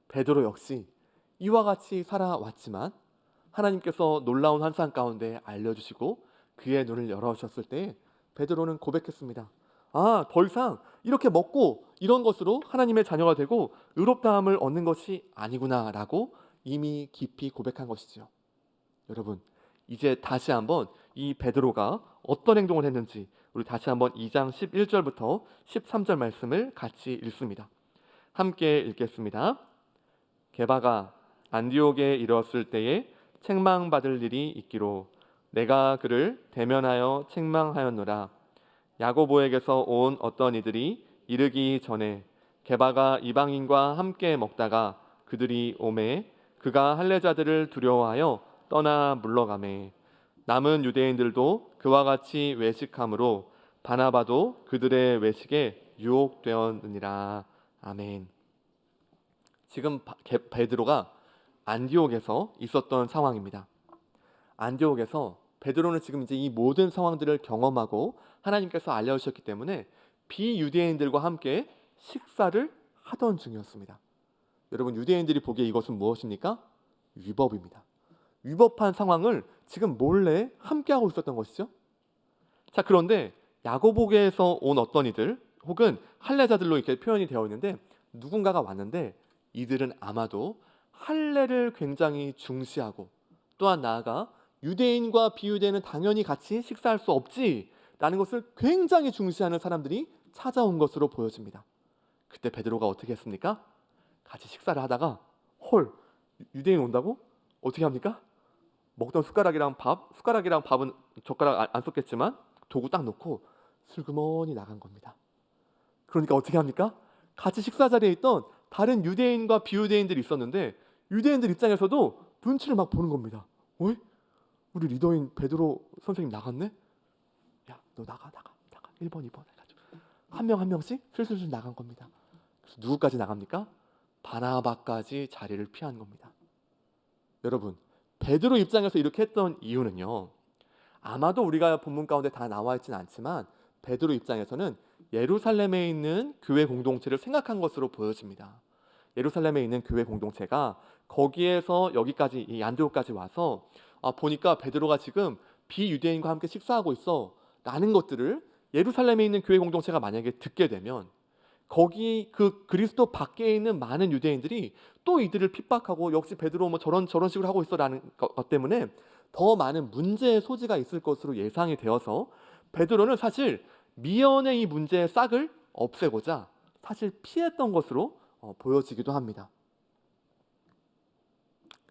베드로 역시 이와 같이 살아왔지만 하나님께서 놀라운 환상 가운데 알려주시고 그의 눈을 열어주셨을 때 베드로는 고백했습니다. 더 이상 이렇게 먹고 이런 것으로 하나님의 자녀가 되고 의롭다함을 얻는 것이 아니구나 라고 이미 깊이 고백한 것이죠. 여러분, 이제 다시 한번 이 베드로가 어떤 행동을 했는지 우리 다시 한번 2장 11절부터 13절 말씀을 같이 읽습니다. 함께 읽겠습니다. 게바가 안디옥에 이르렀을 때에 책망받을 일이 있기로 내가 그를 대면하여 책망하였노라. 야고보에게서 온 어떤 이들이 이르기 전에 게바가 이방인과 함께 먹다가 그들이 오매 그가 할례자들을 두려워하여 떠나 물러가매 남은 유대인들도 그와 같이 외식함으로 바나바도 그들의 외식에 유혹되었느니라. 아멘. 지금 베드로가 안디옥에서 있었던 상황입니다. 안디옥에서 베드로는 지금 이제 이 모든 상황들을 경험하고 하나님께서 알려주셨기 때문에 비유대인들과 함께 식사를 하던 중이었습니다. 여러분, 유대인들이 보기에 이것은 무엇입니까? 위법입니다. 위법한 상황을 지금 몰래 함께하고 있었던 것이죠. 자, 그런데 야고보에서 온 어떤 이들 혹은 할례자들로 이렇게 표현이 되어 있는데 누군가가 왔는데 이들은 아마도 할례를 굉장히 중시하고 또한 나아가 유대인과 비유대인은 당연히 같이 식사할 수 없지, 라는 것을 굉장히 중시하는 사람들이 찾아온 것으로 보여집니다. 그때 베드로가 어떻게 했습니까? 같이 식사를 하다가 헐, 유대인 온다고? 어떻게 합니까? 먹던 숟가락이랑 밥은 젓가락 안 썼겠지만 도구 딱 놓고 슬그머니 나간 겁니다. 그러니까 어떻게 합니까? 같이 식사 자리에 있던 다른 유대인과 비유대인들이 있었는데 유대인들 입장에서도 눈치를 막 보는 겁니다. 어이? 우리 리더인 베드로 선생님 나갔네? 야, 너 나가. 1번, 2번 해가지고 한 명 한 명씩 슬슬 나간 겁니다. 그래서 누구까지 나갑니까? 바나바까지 자리를 피한 겁니다. 여러분, 베드로 입장에서 이렇게 했던 이유는요, 아마도 우리가 본문 가운데 다 나와 있지는 않지만 베드로 입장에서는 예루살렘에 있는 교회 공동체를 생각한 것으로 보여집니다. 예루살렘에 있는 교회 공동체가 거기에서 여기까지 이 안디옥까지 와서 보니까 베드로가 지금 비유대인과 함께 식사하고 있어 라는 것들을 예루살렘에 있는 교회 공동체가 만약에 듣게 되면 거기 그 그리스도 밖에 있는 많은 유대인들이 또 이들을 핍박하고 역시 베드로 뭐 저런 식으로 하고 있어라는 것 때문에 더 많은 문제의 소지가 있을 것으로 예상이 되어서 베드로는 사실 미연의 이 문제의 싹을 없애고자 사실 피했던 것으로 보여지기도 합니다.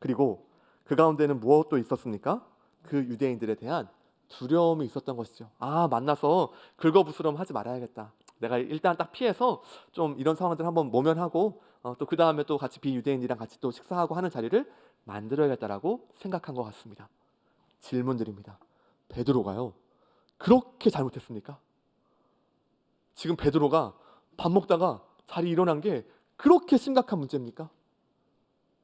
그리고 그 가운데는 무엇도 있었습니까? 그 유대인들에 대한 두려움이 있었던 것이죠. 만나서 긁어부스럼 하지 말아야겠다. 내가 일단 딱 피해서 좀 이런 상황들 한번 모면하고 또 그 다음에 또 같이 비유대인이랑 같이 또 식사하고 하는 자리를 만들어야겠다라고 생각한 것 같습니다. 질문드립니다. 베드로가요, 그렇게 잘못했습니까? 지금 베드로가 밥 먹다가 자리 일어난 게 그렇게 심각한 문제입니까?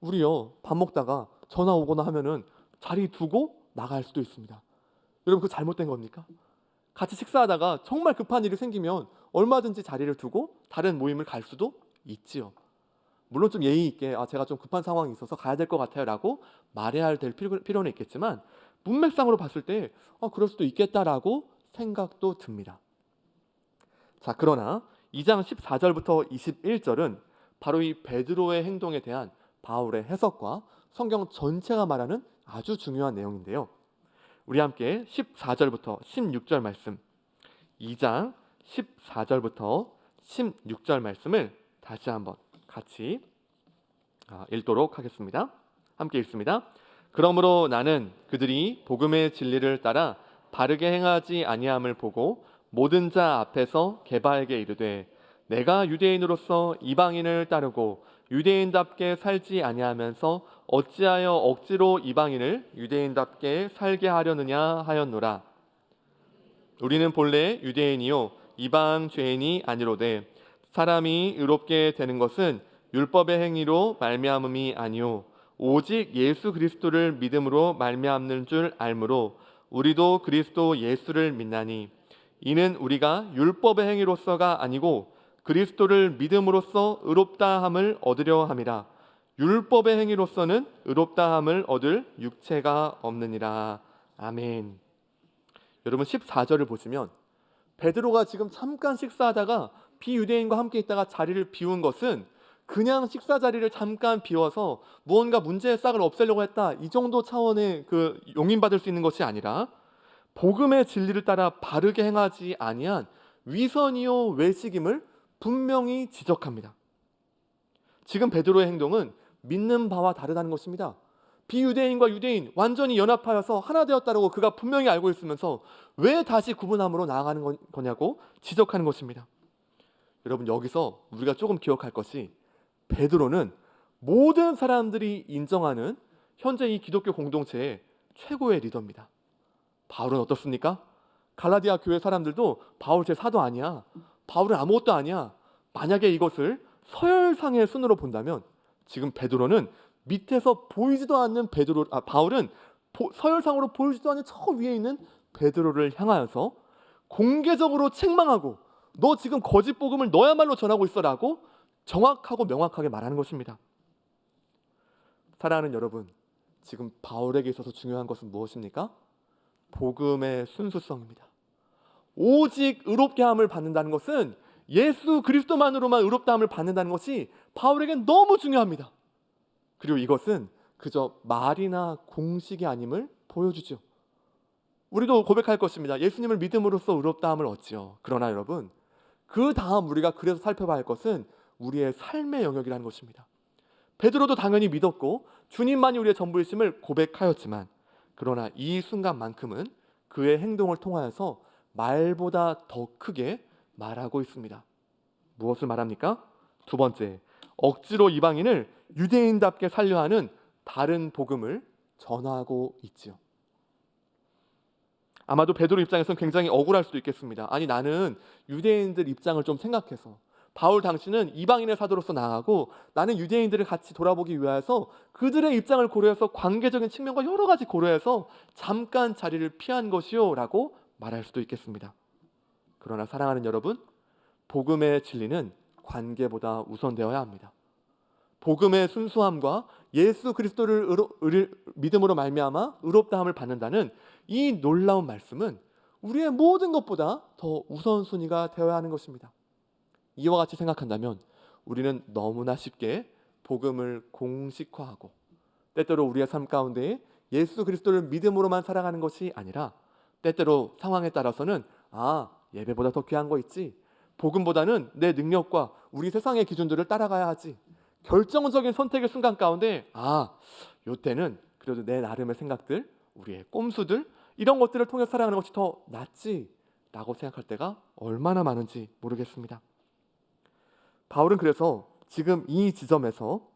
우리요, 밥 먹다가 전화 오거나 하면은 자리 두고 나갈 수도 있습니다. 여러분, 그거 잘못된 겁니까? 같이 식사하다가 정말 급한 일이 생기면 얼마든지 자리를 두고 다른 모임을 갈 수도 있지요. 물론 좀 예의 있게 제가 좀 급한 상황이 있어서 가야 될 것 같아요 라고 말해야 될 필요는 있겠지만 문맥상으로 봤을 때 그럴 수도 있겠다라고 생각도 듭니다. 자, 그러나 2장 14절부터 21절은 바로 이 베드로의 행동에 대한 바울의 해석과 성경 전체가 말하는 아주 중요한 내용인데요. 우리 함께 14절부터 16절 말씀, 2장 14절부터 16절 말씀을 다시 한번 같이 읽도록 하겠습니다. 함께 읽습니다. 그러므로 나는 그들이 복음의 진리를 따라 바르게 행하지 아니함을 보고 모든 자 앞에서 게바에게 이르되 내가 유대인으로서 이방인을 따르고 유대인답게 살지 아니하면서 어찌하여 억지로 이방인을 유대인답게 살게 하려느냐 하였노라. 우리는 본래 유대인이요 이방 죄인이 아니로되 사람이 의롭게 되는 것은 율법의 행위로 말미암음이 아니요 오직 예수 그리스도를 믿음으로 말미암는 줄 알므로 우리도 그리스도 예수를 믿나니 이는 우리가 율법의 행위로서가 아니고 그리스도를 믿음으로써 의롭다함을 얻으려 함이라. 율법의 행위로서는 의롭다함을 얻을 육체가 없느니라. 아멘. 여러분, 14절을 보시면 베드로가 지금 잠깐 식사하다가 비유대인과 함께 있다가 자리를 비운 것은 그냥 식사 자리를 잠깐 비워서 무언가 문제의 싹을 없애려고 했다, 이 정도 차원의 그 용인받을 수 있는 것이 아니라 복음의 진리를 따라 바르게 행하지 아니한 위선이요 외식임을 분명히 지적합니다. 지금 베드로의 행동은 믿는 바와 다르다는 것입니다. 비유대인과 유대인 완전히 연합하여서 하나 되었다고 그가 분명히 알고 있으면서 왜 다시 구분함으로 나아가는 거냐고 지적하는 것입니다. 여러분, 여기서 우리가 조금 기억할 것이 베드로는 모든 사람들이 인정하는 현재 이 기독교 공동체의 최고의 리더입니다. 바울은 어떻습니까? 갈라디아 교회 사람들도 바울 제 사도 아니야, 바울은 아무것도 아니야, 만약에 이것을 서열상의 순으로 본다면 지금 베드로는 밑에서 보이지도 않는 바울은 서열상으로 보이지도 않는 저 위에 있는 베드로를 향하여서 공개적으로 책망하고 너 지금 거짓 복음을 너야말로 전하고 있어라고 정확하고 명확하게 말하는 것입니다. 사랑하는 여러분, 지금 바울에게 있어서 중요한 것은 무엇입니까? 복음의 순수성입니다. 오직 의롭게 함을 받는다는 것은 예수 그리스도만으로만 의롭다함을 받는다는 것이 바울에겐 너무 중요합니다. 그리고 이것은 그저 말이나 공식이 아님을 보여주죠. 우리도 고백할 것입니다. 예수님을 믿음으로써 의롭다함을 얻지요. 그러나 여러분, 그 다음 우리가 그래서 살펴봐야 할 것은 우리의 삶의 영역이라는 것입니다. 베드로도 당연히 믿었고 주님만이 우리의 전부이심을 고백하였지만, 그러나 이 순간만큼은 그의 행동을 통하여서 말보다 더 크게 말하고 있습니다. 무엇을 말합니까? 두 번째, 억지로 이방인을 유대인답게 살려 하는 다른 복음을 전하고 있지요. 아마도 베드로 입장에서는 굉장히 억울할 수도 있겠습니다. 아니, 나는 유대인들 입장을 좀 생각해서, 바울 당신은 이방인의 사도로서 나아가고 나는 유대인들을 같이 돌아보기 위해서 그들의 입장을 고려해서 관계적인 측면과 여러 가지 고려해서 잠깐 자리를 피한 것이요 라고 말할 수도 있겠습니다. 그러나 사랑하는 여러분, 복음의 진리는 관계보다 우선되어야 합니다. 복음의 순수함과 예수 그리스도를 믿음으로 말미암아 의롭다함을 받는다는 이 놀라운 말씀은 우리의 모든 것보다 더 우선순위가 되어야 하는 것입니다. 이와 같이 생각한다면 우리는 너무나 쉽게 복음을 공식화하고, 때때로 우리의 삶 가운데 예수 그리스도를 믿음으로만 살아가는 것이 아니라 때때로 상황에 따라서는 예배보다 더 귀한 거 있지, 복음보다는 내 능력과 우리 세상의 기준들을 따라가야 하지, 결정적인 선택의 순간 가운데 요때는 그래도 내 나름의 생각들, 우리의 꼼수들, 이런 것들을 통해 살아가는 것이 더 낫지 라고 생각할 때가 얼마나 많은지 모르겠습니다. 바울은 그래서 지금 이 지점에서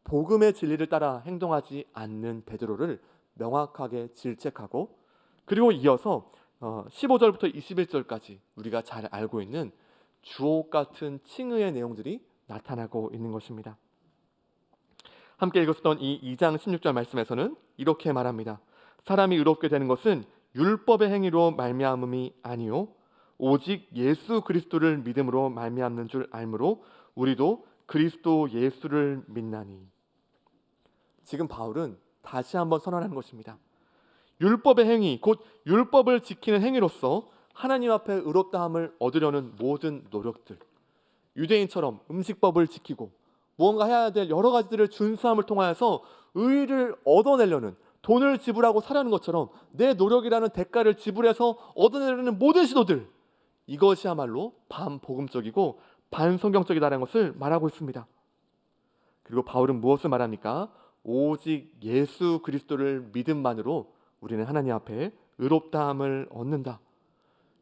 복음의 진리를 따라 행동하지 않는 베드로를 명확하게 질책하고, 그리고 이어서 15절부터 21절까지 우리가 잘 알고 있는 주옥 같은 칭의의 내용들이 나타나고 있는 것입니다. 함께 읽었던 이 2장 16절 말씀에서는 이렇게 말합니다. 사람이 의롭게 되는 것은 율법의 행위로 말미암음이 아니요 오직 예수 그리스도를 믿음으로 말미암는 줄 알므로 우리도 그리스도 예수를 믿나니. 지금 바울은 다시 한번 선언하는 것입니다. 율법의 행위, 곧 율법을 지키는 행위로서 하나님 앞에 의롭다함을 얻으려는 모든 노력들, 유대인처럼 음식법을 지키고 무언가 해야 될 여러 가지들을 준수함을 통하여서 의의를 얻어내려는, 돈을 지불하고 사려는 것처럼 내 노력이라는 대가를 지불해서 얻어내려는 모든 시도들, 이것이야말로 반복음적이고 반성경적이다라는 것을 말하고 있습니다. 그리고 바울은 무엇을 말합니까? 오직 예수 그리스도를 믿음만으로 우리는 하나님 앞에 의롭다함을 얻는다.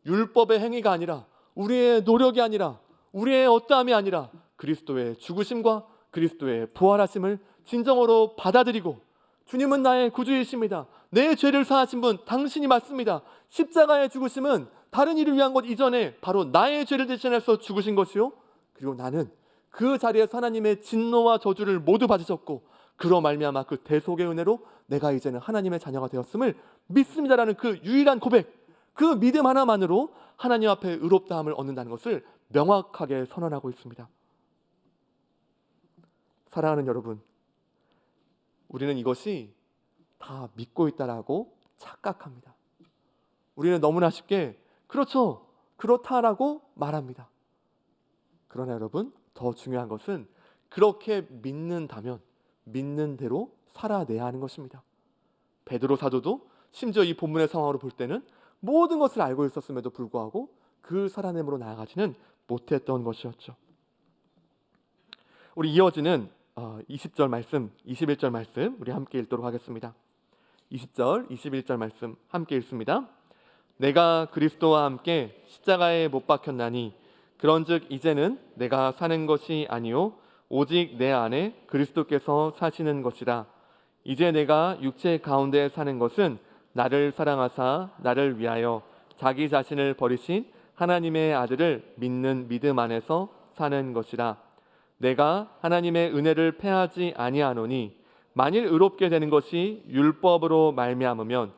율법의 행위가 아니라, 우리의 노력이 아니라, 우리의 어떠함이 아니라 그리스도의 죽으심과 그리스도의 부활하심을 진정으로 받아들이고, 주님은 나의 구주이십니다, 내 죄를 사하신 분 당신이 맞습니다, 십자가의 죽으심은 다른 일을 위한 것 이전에 바로 나의 죄를 대신해서 죽으신 것이요, 그리고 나는 그 자리에서 하나님의 진노와 저주를 모두 받으셨고 그로 말미암아 그 대속의 은혜로 내가 이제는 하나님의 자녀가 되었음을 믿습니다라는 그 유일한 고백, 그 믿음 하나만으로 하나님 앞에 의롭다함을 얻는다는 것을 명확하게 선언하고 있습니다. 사랑하는 여러분, 우리는 이것이 다 믿고 있다라고 착각합니다. 우리는 너무나 쉽게 그렇죠, 그렇다라고 말합니다. 그러나 여러분, 더 중요한 것은 그렇게 믿는다면 믿는 대로 살아내야 하는 것입니다. 베드로 사도도 심지어 이 본문의 상황으로 볼 때는 모든 것을 알고 있었음에도 불구하고 그 살아냄으로 나아가지는 못했던 것이었죠. 우리 이어지는 20절 말씀, 21절 말씀 우리 함께 읽도록 하겠습니다. 20절, 21절 말씀 함께 읽습니다. 내가 그리스도와 함께 십자가에 못 박혔나니 그런즉 이제는 내가 사는 것이 아니요 오직 내 안에 그리스도께서 사시는 것이라. 이제 내가 육체 가운데 사는 것은 나를 사랑하사 나를 위하여 자기 자신을 버리신 하나님의 아들을 믿는 믿음 안에서 사는 것이라. 내가 하나님의 은혜를 패하지 아니하노니 만일 의롭게 되는 것이 율법으로 말미암으면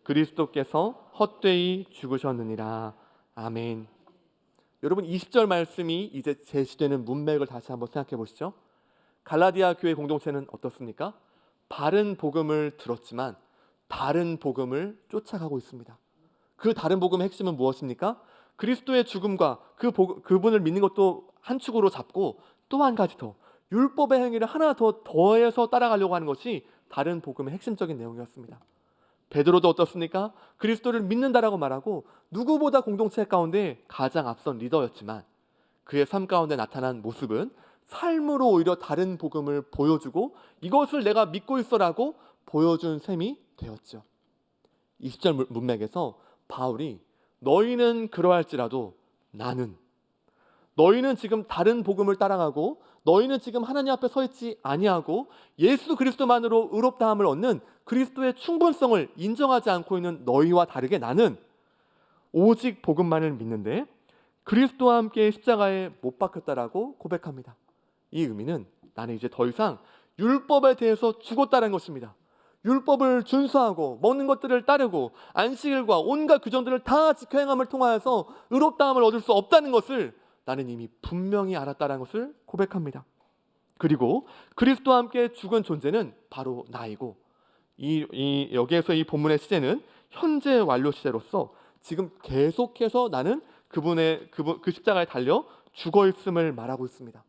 그리스도께서 헛되이 죽으셨느니라. 아멘. 여러분, 20절 말씀이 이제 제시되는 문맥을 다시 한번 생각해 보시죠. 갈라디아 교회 공동체는 어떻습니까? 바른 복음을 들었지만 다른 복음을 쫓아가고 있습니다. 그 다른 복음의 핵심은 무엇입니까? 그리스도의 죽음과 그분을 믿는 것도 한 축으로 잡고 또 한 가지 더, 율법의 행위를 하나 더 더해서 따라가려고 하는 것이 다른 복음의 핵심적인 내용이었습니다. 베드로도 어떻습니까? 그리스도를 믿는다라고 말하고 누구보다 공동체 가운데 가장 앞선 리더였지만 그의 삶 가운데 나타난 모습은 삶으로 오히려 다른 복음을 보여주고 이것을 내가 믿고 있어라고 보여준 셈이 되었죠. 20절 문맥에서 바울이 너희는 그러할지라도 나는, 너희는 지금 다른 복음을 따라가고 너희는 지금 하나님 앞에 서 있지 아니하고 예수 그리스도만으로 의롭다함을 얻는 그리스도의 충분성을 인정하지 않고 있는 너희와 다르게 나는 오직 복음만을 믿는데 그리스도와 함께 십자가에 못 박혔다라고 고백합니다. 이 의미는 나는 이제 더 이상 율법에 대해서 죽었다는 것입니다. 율법을 준수하고 먹는 것들을 따르고 안식일과 온갖 규정들을 다 지켜 행함을 통하여서 의롭다함을 얻을 수 없다는 것을 나는 이미 분명히 알았다는 것을 고백합니다. 그리고 그리스도와 함께 죽은 존재는 바로 나이고 여기에서 이 본문의 시제는 현재 완료 시제로서 지금 계속해서 나는 그 십자가에 달려 죽어 있음을 말하고 있습니다.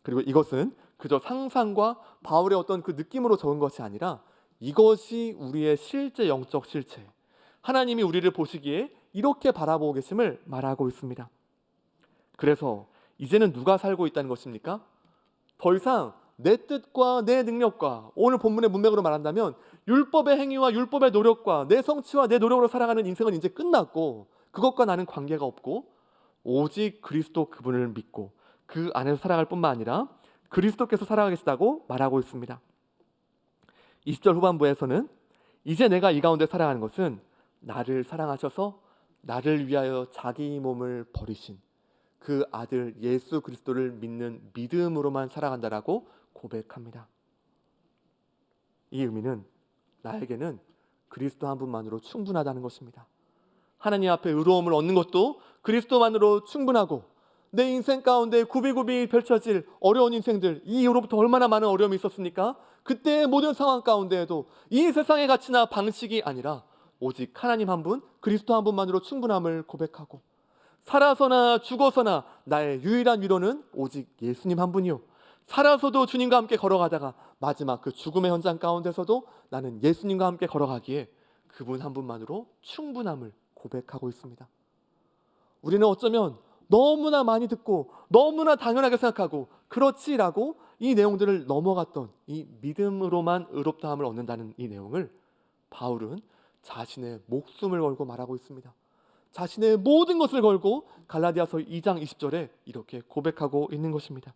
그리고 이것은 그저 상상과 바울의 어떤 그 느낌으로 적은 것이 아니라 이것이 우리의 실제 영적 실체, 하나님이 우리를 보시기에 이렇게 바라보고 계심을 말하고 있습니다. 그래서 이제는 누가 살고 있다는 것입니까? 더 이상 내 뜻과 내 능력과 오늘 본문의 문맥으로 말한다면 율법의 행위와 율법의 노력과 내 성취와 내 노력으로 살아가는 인생은 이제 끝났고 그것과 나는 관계가 없고 오직 그리스도 그분을 믿고 그 안에서 살아갈 뿐만 아니라 그리스도께서 살아가 계시다고 말하고 있습니다. 20절 후반부에서는 이제 내가 이 가운데 살아가는 것은 나를 사랑하셔서 나를 위하여 자기 몸을 버리신 그 아들 예수 그리스도를 믿는 믿음으로만 살아간다라고 고백합니다. 이 의미는 나에게는 그리스도 한 분만으로 충분하다는 것입니다. 하나님 앞에 의로움을 얻는 것도 그리스도만으로 충분하고 내 인생 가운데 굽이굽이 펼쳐질 어려운 인생들, 이 이후로부터 얼마나 많은 어려움이 있었습니까? 그때의 모든 상황 가운데에도 이 세상의 가치나 방식이 아니라 오직 하나님 한 분, 그리스도 한 분만으로 충분함을 고백하고 살아서나 죽어서나 나의 유일한 위로는 오직 예수님 한 분이요, 살아서도 주님과 함께 걸어가다가 마지막 그 죽음의 현장 가운데서도 나는 예수님과 함께 걸어가기에 그분 한 분만으로 충분함을 고백하고 있습니다. 우리는 어쩌면 너무나 많이 듣고 너무나 당연하게 생각하고 그렇지라고 이 내용들을 넘어갔던 이 믿음으로만 의롭다함을 얻는다는 이 내용을 바울은 자신의 목숨을 걸고 말하고 있습니다. 자신의 모든 것을 걸고 갈라디아서 2장 20절에 이렇게 고백하고 있는 것입니다.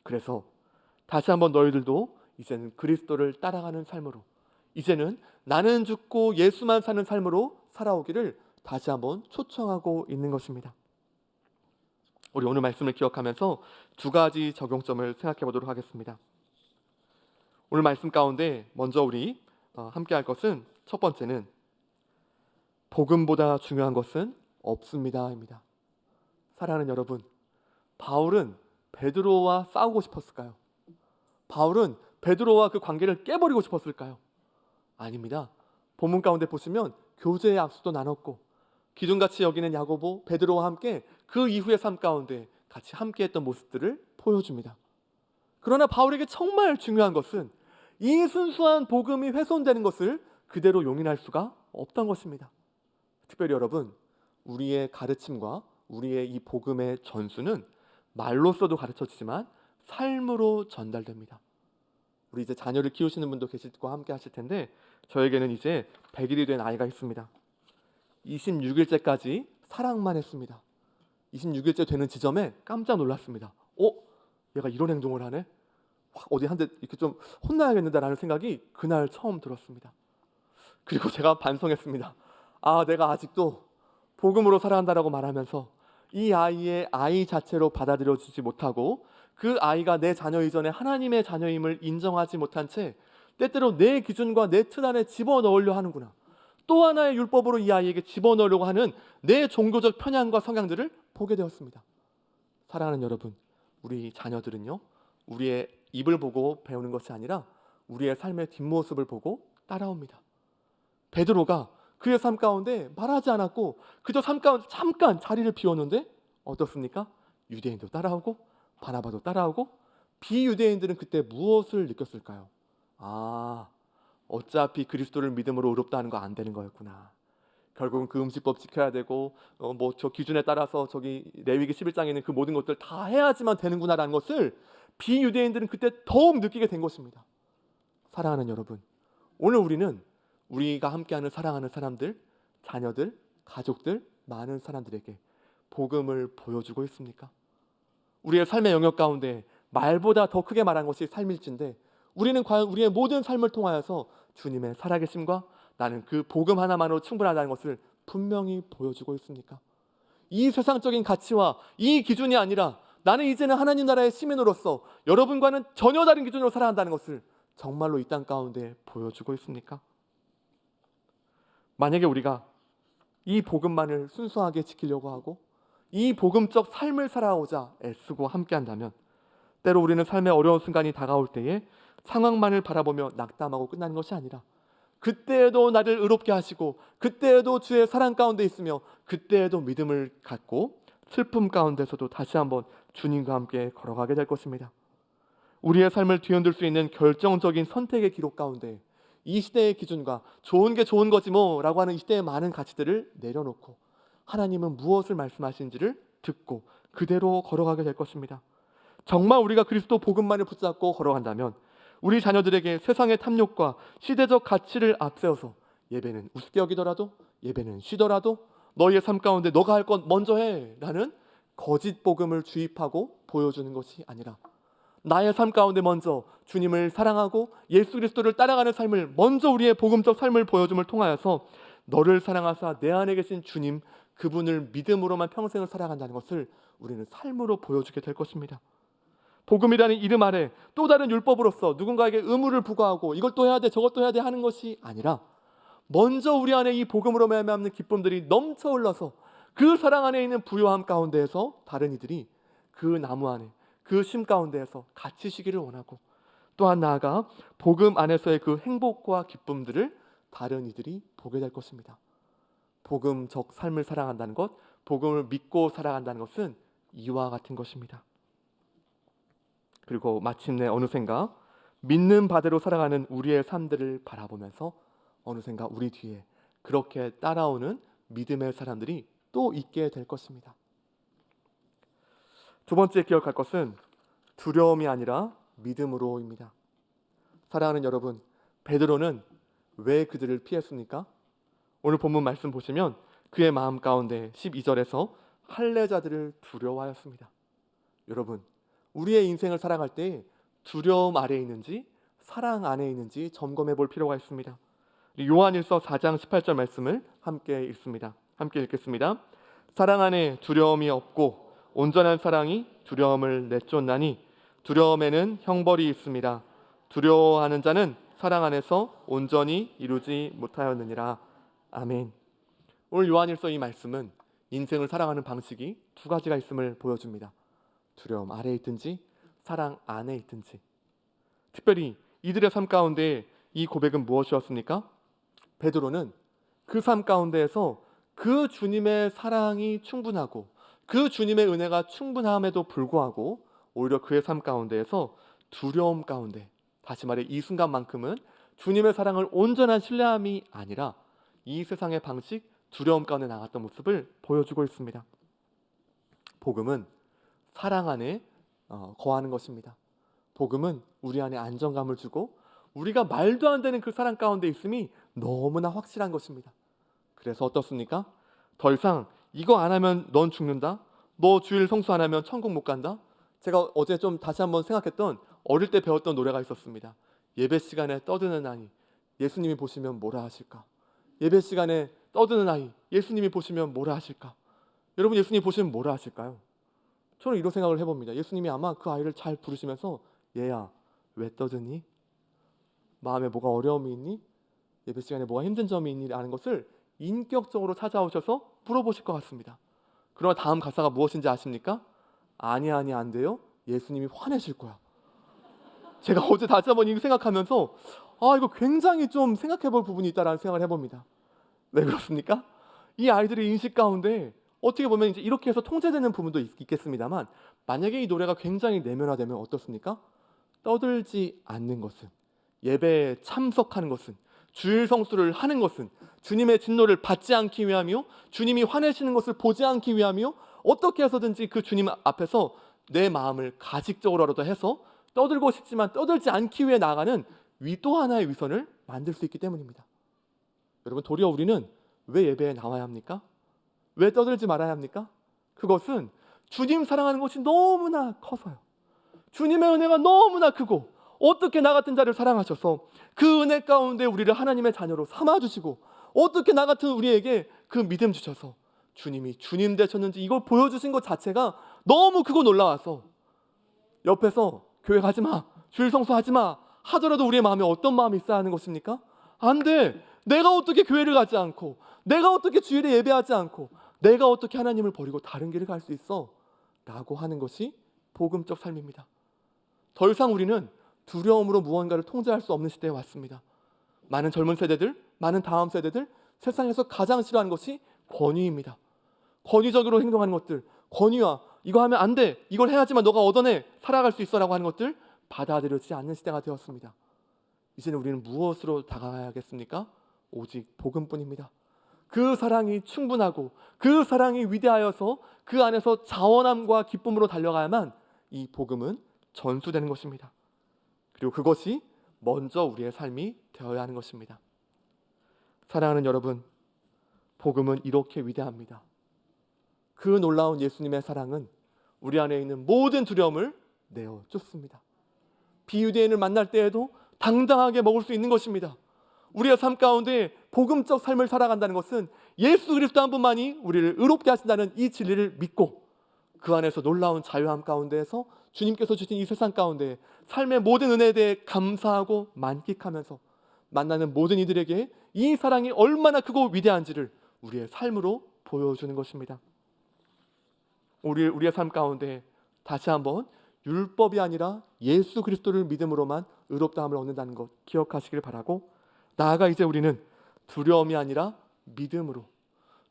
그래서 다시 한번 너희들도 이제는 그리스도를 따라가는 삶으로, 이제는 나는 죽고 예수만 사는 삶으로 살아오기를 다시 한번 초청하고 있는 것입니다. 우리 오늘 말씀을 기억하면서 두 가지 적용점을 생각해 보도록 하겠습니다. 오늘 말씀 가운데 먼저 우리 함께 할 것은 첫 번째는 복음보다 중요한 것은 없습니다입니다. 사랑하는 여러분, 바울은 베드로와 싸우고 싶었을까요? 바울은 베드로와 그 관계를 깨버리고 싶었을까요? 아닙니다. 본문 가운데 보시면 교제의 악수도 나눴고 기둥같이 여기는 야고보, 베드로와 함께 그 이후의 삶 가운데 같이 함께했던 모습들을 보여줍니다. 그러나 바울에게 정말 중요한 것은 이 순수한 복음이 훼손되는 것을 그대로 용인할 수가 없던 것입니다. 특별히 여러분, 우리의 가르침과 우리의 이 복음의 전수는 말로써도 가르쳐지지만 삶으로 전달됩니다. 우리 이제 자녀를 키우시는 분도 계실 거와 함께 하실 텐데 저에게는 이제 100일이 된 아이가 있습니다. 26일째까지 사랑만 했습니다. 26일째 되는 지점에 깜짝 놀랐습니다. 얘가 이런 행동을 하네? 확 어디 한 대 이렇게 좀 혼나야겠는다라는 생각이 그날 처음 들었습니다. 그리고 제가 반성했습니다. 내가 아직도 복음으로 살아간다라고 말하면서 이 아이의 아이 자체로 받아들여주지 못하고 그 아이가 내 자녀 이전에 하나님의 자녀임을 인정하지 못한 채 때때로 내 기준과 내 틀 안에 집어넣으려 하는구나. 또 하나의 율법으로 이 아이에게 집어넣으려고 하는 내 종교적 편향과 성향들을 보게 되었습니다. 사랑하는 여러분, 우리 자녀들은요, 우리의 입을 보고 배우는 것이 아니라 우리의 삶의 뒷모습을 보고 따라옵니다. 베드로가 그의 삶 가운데 말하지 않았고 그저 삶 가운데 잠깐 자리를 비웠는데 어떻습니까? 유대인도 따라오고 바나바도 따라오고 비유대인들은 그때 무엇을 느꼈을까요? 어차피 그리스도를 믿음으로 의롭다 하는 거 안 되는 거였구나. 결국은 그 음식법 지켜야 되고 뭐 저 기준에 따라서 저기 레위기 11장에 있는 그 모든 것들 다 해야지만 되는구나라는 것을 비유대인들은 그때 더욱 느끼게 된 것입니다. 사랑하는 여러분, 오늘 우리는 우리가 함께하는 사랑하는 사람들, 자녀들, 가족들, 많은 사람들에게 복음을 보여주고 있습니까? 우리의 삶의 영역 가운데 말보다 더 크게 말한 것이 삶일진데 우리는 과연 우리의 모든 삶을 통하여서 주님의 살아계심과 나는 그 복음 하나만으로 충분하다는 것을 분명히 보여주고 있습니까? 이 세상적인 가치와 이 기준이 아니라 나는 이제는 하나님 나라의 시민으로서 여러분과는 전혀 다른 기준으로 살아간다는 것을 정말로 이 땅 가운데 보여주고 있습니까? 만약에 우리가 이 복음만을 순수하게 지키려고 하고 이 복음적 삶을 살아오자 애쓰고 함께한다면 때로 우리는 삶의 어려운 순간이 다가올 때에 상황만을 바라보며 낙담하고 끝나는 것이 아니라 그때에도 나를 의롭게 하시고 그때에도 주의 사랑 가운데 있으며 그때에도 믿음을 갖고 슬픔 가운데서도 다시 한번 주님과 함께 걸어가게 될 것입니다. 우리의 삶을 뒤흔들 수 있는 결정적인 선택의 기록 가운데 이 시대의 기준과 좋은 게 좋은 거지 뭐 라고 하는 이 시대의 많은 가치들을 내려놓고 하나님은 무엇을 말씀하시는지를 듣고 그대로 걸어가게 될 것입니다. 정말 우리가 그리스도 복음만을 붙잡고 걸어간다면 우리 자녀들에게 세상의 탐욕과 시대적 가치를 앞세워서 예배는 우습게 여기더라도 예배는 쉬더라도 너희의 삶 가운데 너가 할 것 먼저 해 라는 거짓 복음을 주입하고 보여주는 것이 아니라 나의 삶 가운데 먼저 주님을 사랑하고 예수 그리스도를 따라가는 삶을 먼저 우리의 복음적 삶을 보여줌을 통하여서 너를 사랑하사 내 안에 계신 주님 그분을 믿음으로만 평생을 살아간다는 것을 우리는 삶으로 보여주게 될 것입니다. 복음이라는 이름 아래 또 다른 율법으로서 누군가에게 의무를 부과하고 이것도 해야 돼 저것도 해야 돼 하는 것이 아니라 먼저 우리 안에 이 복음으로 말미암는 기쁨들이 넘쳐 흘러서 그 사랑 안에 있는 부요함 가운데에서 다른 이들이 그 나무 안에 그 심 가운데에서 같이 쉬기를 원하고 또한 나아가 복음 안에서의 그 행복과 기쁨들을 다른 이들이 보게 될 것입니다. 복음적 삶을 살아간다는 것, 복음을 믿고 살아간다는 것은 이와 같은 것입니다. 그리고 마침내 어느샌가 믿는 바대로 살아가는 우리의 삶들을 바라보면서 어느샌가 우리 뒤에 그렇게 따라오는 믿음의 사람들이 또 있게 될 것입니다. 두 번째 기억할 것은 두려움이 아니라 믿음으로입니다. 사랑하는 여러분, 베드로는 왜 그들을 피했습니까? 오늘 본문 말씀 보시면 그의 마음 가운데 12절에서 할례자들을 두려워하였습니다. 여러분, 우리의 인생을 살아갈 때 두려움 아래에 있는지 사랑 안에 있는지 점검해 볼 필요가 있습니다. 요한일서 4장 18절 말씀을 함께 읽습니다. 함께 읽겠습니다. 사랑 안에 두려움이 없고 온전한 사랑이 두려움을 내쫓나니 두려움에는 형벌이 있습니다. 두려워하는 자는 사랑 안에서 온전히 이루지 못하였느니라. 아멘. 오늘 요한일서 이 말씀은 인생을 살아가는 방식이 두 가지가 있음을 보여줍니다. 두려움 아래에 있든지 사랑 안에 있든지. 특별히 이들의 삶 가운데 이 고백은 무엇이었습니까? 베드로는 그 삶 가운데에서 그 주님의 사랑이 충분하고 그 주님의 은혜가 충분함에도 불구하고 오히려 그의 삶 가운데에서 두려움 가운데, 다시 말해 이 순간만큼은 주님의 사랑을 온전한 신뢰함이 아니라 이 세상의 방식, 두려움 가운데 나갔던 모습을 보여주고 있습니다. 복음은 사랑 안에 거하는 것입니다. 복음은 우리 안에 안정감을 주고 우리가 말도 안 되는 그 사랑 가운데 있음이 너무나 확실한 것입니다. 그래서 어떻습니까? 더 이상 이거 안 하면 넌 죽는다? 너 주일 성수 안 하면 천국 못 간다? 제가 어제 좀 다시 한번 생각했던 어릴 때 배웠던 노래가 있었습니다. 예배 시간에 떠드는 아이, 예수님이 보시면 뭐라 하실까? 예배 시간에 떠드는 아이, 예수님이 보시면 뭐라 하실까? 여러분, 예수님이 보시면 뭐라 하실까요? 저는 이런 생각을 해봅니다. 예수님이 아마 그 아이를 잘 부르시면서 얘야, 왜 떠드니? 마음에 뭐가 어려움이 있니? 예배 시간에 뭐가 힘든 점이 있니? 라는 것을 인격적으로 찾아오셔서 물어보실 것 같습니다. 그러나 다음 가사가 무엇인지 아십니까? 아니 안 돼요. 예수님이 화내실 거야. 제가 어제 다시 한번 이거 생각하면서 이거 굉장히 좀 생각해 볼 부분이 있다라는 생각을 해봅니다. 왜 그렇습니까? 이 아이들의 인식 가운데 어떻게 보면 이제 이렇게 해서 통제되는 부분도 있겠습니다만 만약에 이 노래가 굉장히 내면화되면 어떻습니까? 떠들지 않는 것은 예배에 참석하는 것은, 주일 성수를 하는 것은 주님의 진노를 받지 않기 위함이요, 주님이 화내시는 것을 보지 않기 위함이요, 어떻게 해서든지 그 주님 앞에서 내 마음을 가식적으로라도 해서 떠들고 싶지만 떠들지 않기 위해 나아가는 또 하나의 위선을 만들 수 있기 때문입니다. 여러분, 도리어 우리는 왜 예배에 나와야 합니까? 왜 떠들지 말아야 합니까? 그것은 주님 사랑하는 것이 너무나 커서요. 주님의 은혜가 너무나 크고, 어떻게 나 같은 자를 사랑하셔서 그 은혜 가운데 우리를 하나님의 자녀로 삼아주시고, 어떻게 나 같은 우리에게 그 믿음 주셔서 주님이 주님 되셨는지 이걸 보여주신 것 자체가 너무 크고 놀라워서 옆에서 교회 가지마, 주일 성수하지마 하더라도 우리의 마음에 어떤 마음이 있어야 하는 것입니까? 안 돼. 내가 어떻게 교회를 가지 않고, 내가 어떻게 주일에 예배하지 않고, 내가 어떻게 하나님을 버리고 다른 길을 갈 수 있어? 라고 하는 것이 복음적 삶입니다. 더 이상 우리는 두려움으로 무언가를 통제할 수 없는 시대에 왔습니다. 많은 젊은 세대들, 많은 다음 세대들, 세상에서 가장 싫어하는 것이 권위입니다. 권위적으로 행동하는 것들, 권위와 이거 하면 안 돼, 이걸 해야지만 너가 얻어내, 살아갈 수 있어라고 하는 것들 받아들여지지 않는 시대가 되었습니다. 이제는 우리는 무엇으로 다가가야겠습니까? 오직 복음뿐입니다. 그 사랑이 충분하고 그 사랑이 위대하여서 그 안에서 자원함과 기쁨으로 달려가야만 이 복음은 전수되는 것입니다. 그리고 그것이 먼저 우리의 삶이 되어야 하는 것입니다. 사랑하는 여러분, 복음은 이렇게 위대합니다. 그 놀라운 예수님의 사랑은 우리 안에 있는 모든 두려움을 내어 쫓습니다. 비유대인을 만날 때에도 당당하게 먹을 수 있는 것입니다. 우리의 삶 가운데 복음적 삶을 살아간다는 것은 예수 그리스도 한 분만이 우리를 의롭게 하신다는 이 진리를 믿고, 그 안에서 놀라운 자유함 가운데에서 주님께서 주신 이 세상 가운데 삶의 모든 은혜에 대해 감사하고 만끽하면서 만나는 모든 이들에게 이 사랑이 얼마나 크고 위대한지를 우리의 삶으로 보여주는 것입니다. 우리의 삶 가운데 다시 한번 율법이 아니라 예수 그리스도를 믿음으로만 의롭다함을 얻는다는 것 기억하시길 바라고, 나아가 이제 우리는 두려움이 아니라 믿음으로,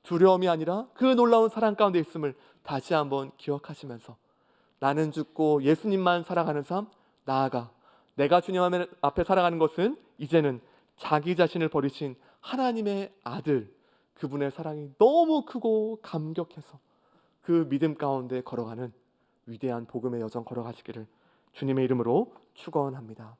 두려움이 아니라 그 놀라운 사랑 가운데 있음을 다시 한번 기억하시면서 나는 죽고 예수님만 살아가는 삶, 나아가 내가 주님 앞에 살아가는 것은 이제는 자기 자신을 버리신 하나님의 아들, 그분의 사랑이 너무 크고 감격해서 그 믿음 가운데 걸어가는 위대한 복음의 여정 걸어가시기를 주님의 이름으로 축원합니다.